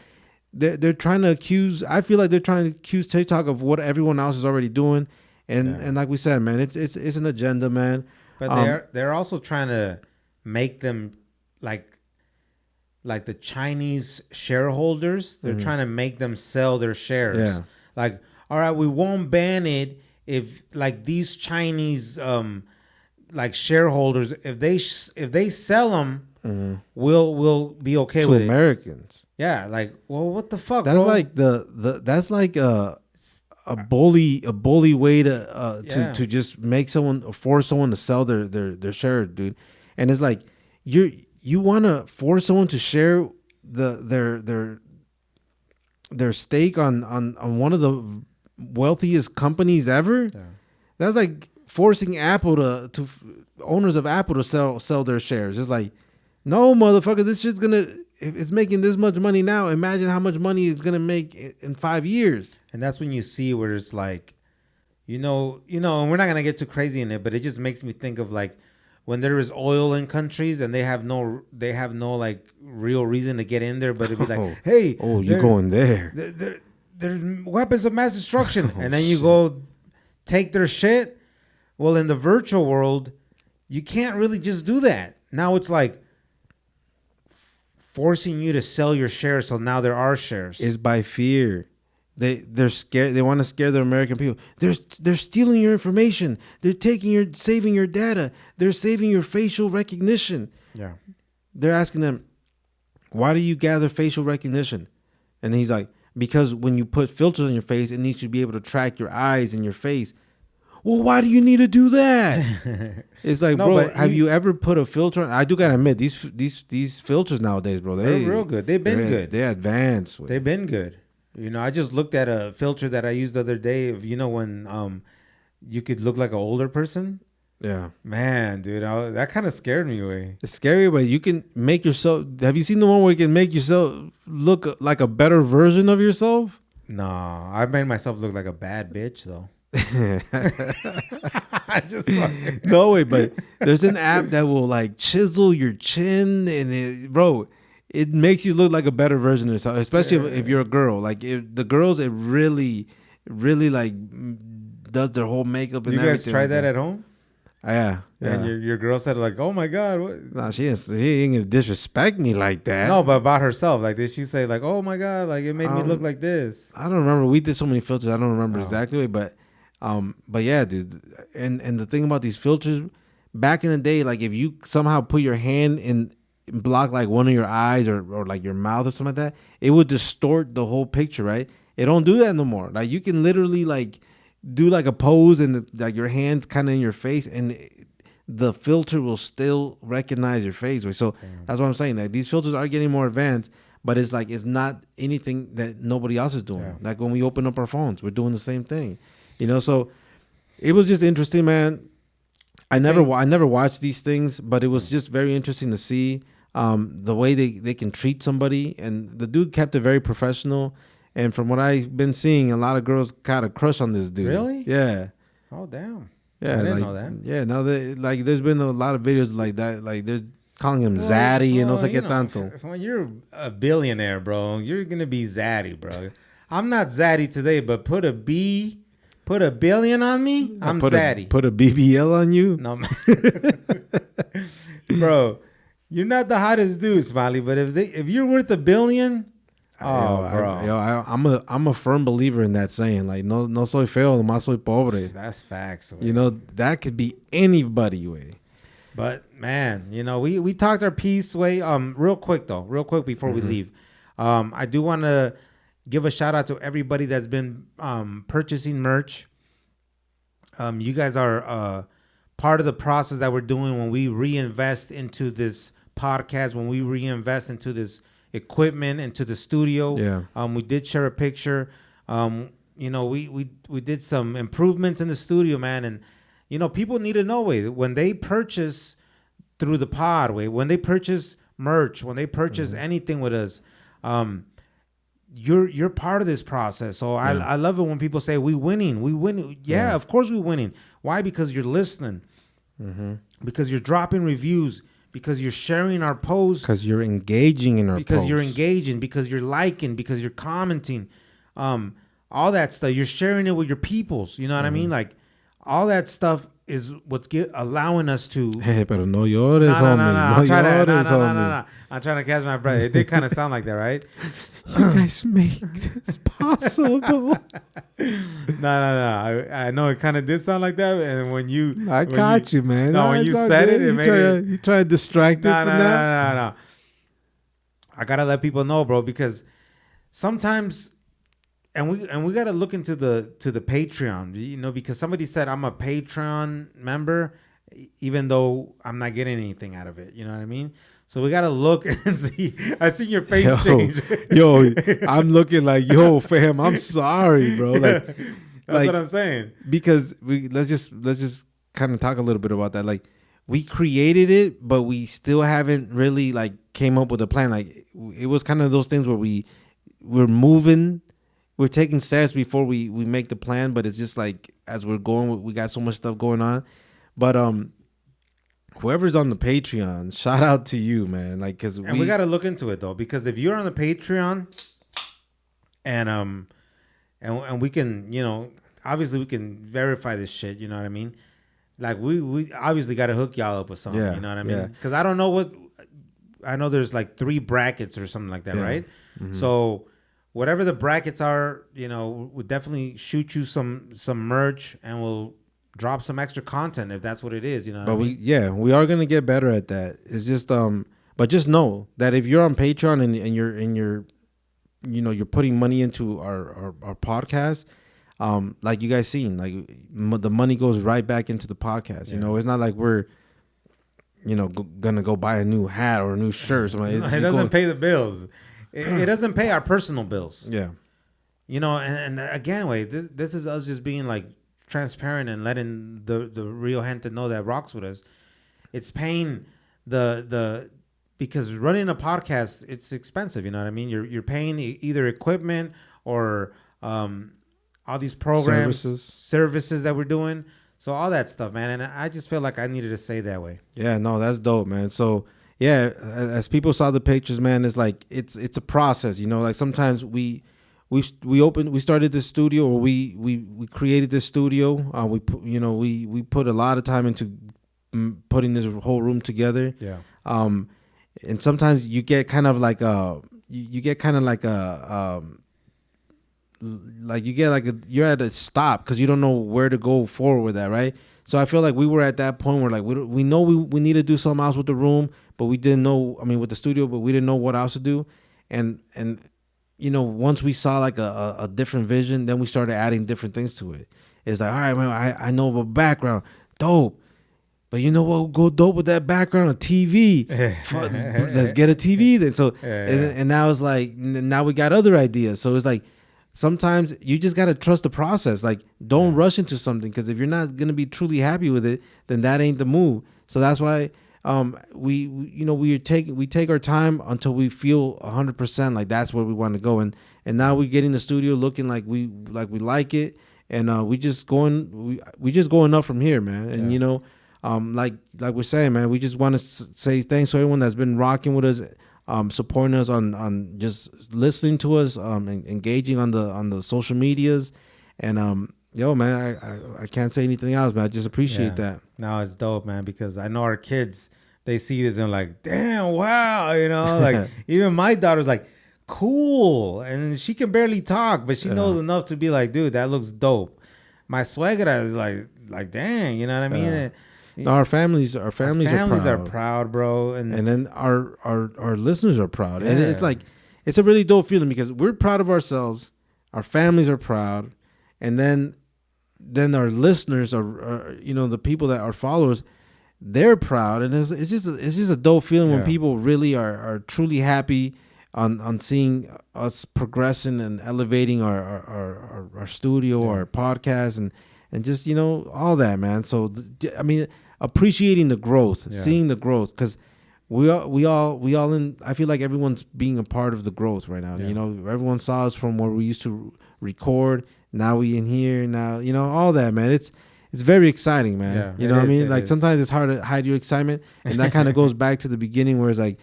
they're trying to accuse. I feel like they're trying to accuse TikTok of what everyone else is already doing, and like we said, man, it's an agenda, man. But they're also trying to make them like the Chinese shareholders. They're trying to make them sell their shares. Yeah. Like, all right, we won't ban it if like these Chinese like shareholders, if they sell them, we'll be okay to with Americans. It. Yeah, like, well, what the fuck? That's bro? like that's like a bully way to just make force someone to sell their share, dude. And it's like you want to force someone to share their stake on one of the wealthiest companies ever. Yeah. That's like forcing Apple to owners of Apple to sell their shares. It's like, no, motherfucker, this shit's if it's making this much money now, imagine how much money it's gonna make in 5 years. And that's when you see where it's like, and we're not gonna get too crazy in it, but it just makes me think of like when there is oil in countries and they have no like real reason to get in there, but it'd be like, hey, you going there? They're weapons of mass destruction, and then you go take their shit. Well, in the virtual world, you can't really just do that. Now it's like forcing you to sell your shares, so now there are shares. Is by fear. They're scared. They want to scare the American people. They're stealing your information. They're saving your data. They're saving your facial recognition. Yeah. They're asking them, why do you gather facial recognition? And he's like, because when you put filters on your face, it needs to be able to track your eyes and your face. well, why do you need to do that? It's like, No, bro, but have you ever put a filter on? I do gotta admit, these filters nowadays, bro, they're real good. They've been good. They're advanced. They've been good. I just looked at a filter that I used the other day of, when you could look like an older person. Yeah. Man, dude, that kind of scared me away. It's scary, but you can make yourself. Have you seen the one where you can make yourself look like a better version of yourself? No, I made myself look like a bad bitch, though. I just No way, but there's an app that will like chisel your chin, and bro, it makes you look like a better version of yourself. Especially if you're a girl. Like the girls, it really, really like does their whole makeup and you everything. guys try that at home? Yeah. And your girl said like, "Oh my god, what?" Nah, she ain't gonna disrespect me like that. No, but about herself, like, did she say like, "Oh my god, like it made me look like this"? I don't remember. We did so many filters. I don't remember exactly, but yeah, dude. And the thing about these filters, back in the day, like if you somehow put your hand in block like one of your eyes or like your mouth or something like that, it would distort the whole picture, right? It don't do that no more. Like you can literally like do like a pose and like your hands kind of in your face, and the filter will still recognize your face. So that's what I'm saying. Like these filters are getting more advanced, but it's like it's not anything that nobody else is doing. Yeah. Like when we open up our phones, we're doing the same thing. So it was just interesting, man. I never watched these things, but it was just very interesting to see the way they can treat somebody. And the dude kept it very professional. And from what I've been seeing, a lot of girls got a crush on this dude. Really? Yeah. Oh, damn. Yeah, I didn't know that. Yeah, now there's been a lot of videos like that. Like they're calling him Zaddy and no sé qué tanto. When you're a billionaire, bro, you're gonna be Zaddy, bro. I'm not Zaddy today, but put a billion on me, I'm Zaddy. Put a BBL on you? No, bro, you're not the hottest dude, Smiley. But if you're worth $1 billion. Oh, bro. I'm a firm believer in that saying. Like, no soy feo, más soy pobre. That's facts. Way. That could be anybody, way. But man, we talked our piece, way. Real quick before we leave, I do want to give a shout out to everybody that's been purchasing merch. You guys are part of the process that we're doing when we reinvest into this podcast, when we reinvest into this equipment, into the studio. Yeah. We did share a picture. We did some improvements in the studio, man, and people need to know, when they purchase through the pod, when they purchase merch, when they purchase anything with us, you're part of this process. So I love it when people say we win. Yeah, of course we winning. Why? Because you're listening, because you're dropping reviews, because you're sharing our posts, because you're engaging in our because posts. You're engaging, because you're liking, because you're commenting, all that stuff. You're sharing it with your peoples. You know what I mean? Like all that stuff is what's allowing us to. Hey, pero no llores, homie. No llores, homie. I'm trying to catch my breath. It did kind of sound like that, right? You guys make this possible. No. I know it kind of did sound like that, and when you, I caught you, man. No, when you said it, you try to distract it from that. No. I gotta let people know, bro, because sometimes. And we gotta look into the Patreon, because somebody said I'm a Patreon member, even though I'm not getting anything out of it. You know what I mean? So we gotta look and see. I see your face change. I'm looking like, fam, I'm sorry, bro. Like, that's what I'm saying. Because let's just kind of talk a little bit about that. Like, we created it, but we still haven't really like came up with a plan. Like, it was kind of those things where we're moving. We're taking steps before we make the plan, but it's just like as we're going, we got so much stuff going on. But whoever's on the Patreon, shout out to you, man. Like, because we got to look into it though, because if you're on the Patreon, and we can, obviously we can verify this shit. You know what I mean? Like we obviously got to hook y'all up with something. You know what I mean? Because I don't know I know there's like 3 brackets or something like that, right? Mm-hmm. So. Whatever the brackets are, we'll definitely shoot you some merch, and we'll drop some extra content if that's what it is. But we are gonna get better at that. It's just but just know that if you're on Patreon and you're you're putting money into our podcast, like you guys seen, like the money goes right back into the podcast. You know, it's not like we're, you know, gonna go buy a new hat or a new shirt. No, it doesn't pay the bills. It doesn't pay our personal bills. Yeah. You know, and again, wait, this is us just being like transparent and letting the real gente know that rocks with us. It's paying the because running a podcast, it's expensive. You know what I mean? You're paying either equipment or all these programs, services that we're doing. So all that stuff, man. And I just feel like I needed to say that way. Yeah, no, that's dope, man. So yeah, as people saw the pictures, man, it's like it's a process. You know, like sometimes we started this studio, or we created this studio. We put a lot of time into putting this whole room together. Yeah. And sometimes you get kind of like you're at a stop because you don't know where to go forward with that, right? So I feel like we were at that point where like we know we need to do something else with the room, but we didn't know. I mean, with the studio, but we didn't know what else to do. And you know, once we saw like a different vision, then we started adding different things to it. It's like, all right, man, I know of a background, dope. But you know what will go dope with that background? A TV. Let's get a TV then. So and now it's like, now we got other ideas. So it's like, sometimes you just got to trust the process. Like, don't rush into something, because if you're not going to be truly happy with it, then that ain't the move. So that's why we take our time until we feel 100% like that's where we want to go. And now we're getting the studio looking like we like it. And we just going up from here, man. And you know, like we're saying, man, we just want to say thanks to everyone that's been rocking with us, supporting us on just listening to us, and engaging on the social medias. And yo, man, I can't say anything else, man. I just appreciate that. No, it's dope, man, because I know our kids, they see this and like, damn, wow, you know, like even my daughter's like, cool, and she can barely talk, but she knows enough to be like, dude, that looks dope. My suegra is like, dang, you know what I mean? No, our families are proud, bro, and then our listeners are proud, and it's like, it's a really dope feeling because we're proud of ourselves, our families are proud, and then our listeners are you know, the people that are followers, they're proud, and it's just a dope feeling when people really are truly happy on seeing us progressing and elevating our studio, our podcast, and just, you know, all that, man. So I mean, appreciating the growth, seeing the growth, because we all in. I feel like everyone's being a part of the growth right now. You know, everyone saw us from where we used to record. Now we in here. Now, you know, all that, man. It's very exciting, man. Yeah, you know what I mean? Like sometimes it's hard to hide your excitement, and that kind of goes back to the beginning where it's like,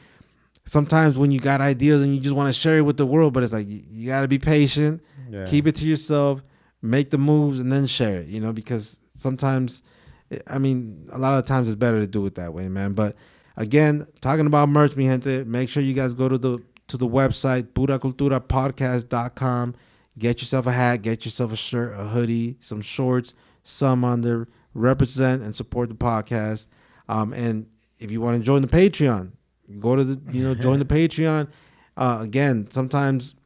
sometimes when you got ideas and you just want to share it with the world, but it's like you got to be patient, keep it to yourself, make the moves, and then share it. You know, because sometimes, I mean, a lot of times it's better to do it that way, man. But again, talking about merch, mi gente, make sure you guys go to the website, puraculturapodcast.com. Get yourself a hat, get yourself a shirt, a hoodie, some shorts, some under, represent and support the podcast. And if you want to join the Patreon, go to join the Patreon. Again, sometimes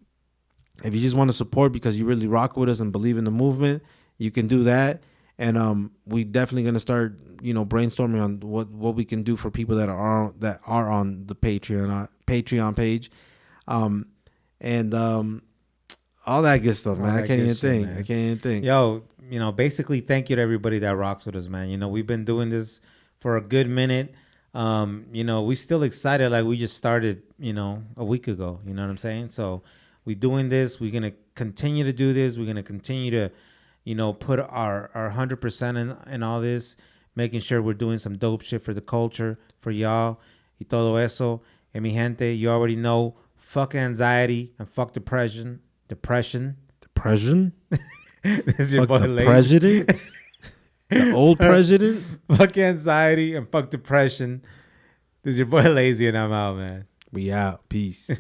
if you just want to support because you really rock with us and believe in the movement, you can do that. And we definitely gonna start, brainstorming on what we can do for people that are on the Patreon page, and all that good stuff, man. I can't even think. Yo, basically, thank you to everybody that rocks with us, man. We've been doing this for a good minute. We still excited like we just started, a week ago. You know what I'm saying? So we doing this. We're gonna continue to do this. We're gonna continue to, put our 100% in all this, making sure we're doing some dope shit for the culture, for y'all, y todo eso. And mi gente, you already know, fuck anxiety and fuck depression. Depression? This is your boy the Lazy. President? The old president? Fuck anxiety and fuck depression. This is your boy Lazy, and I'm out, man. We out. Peace.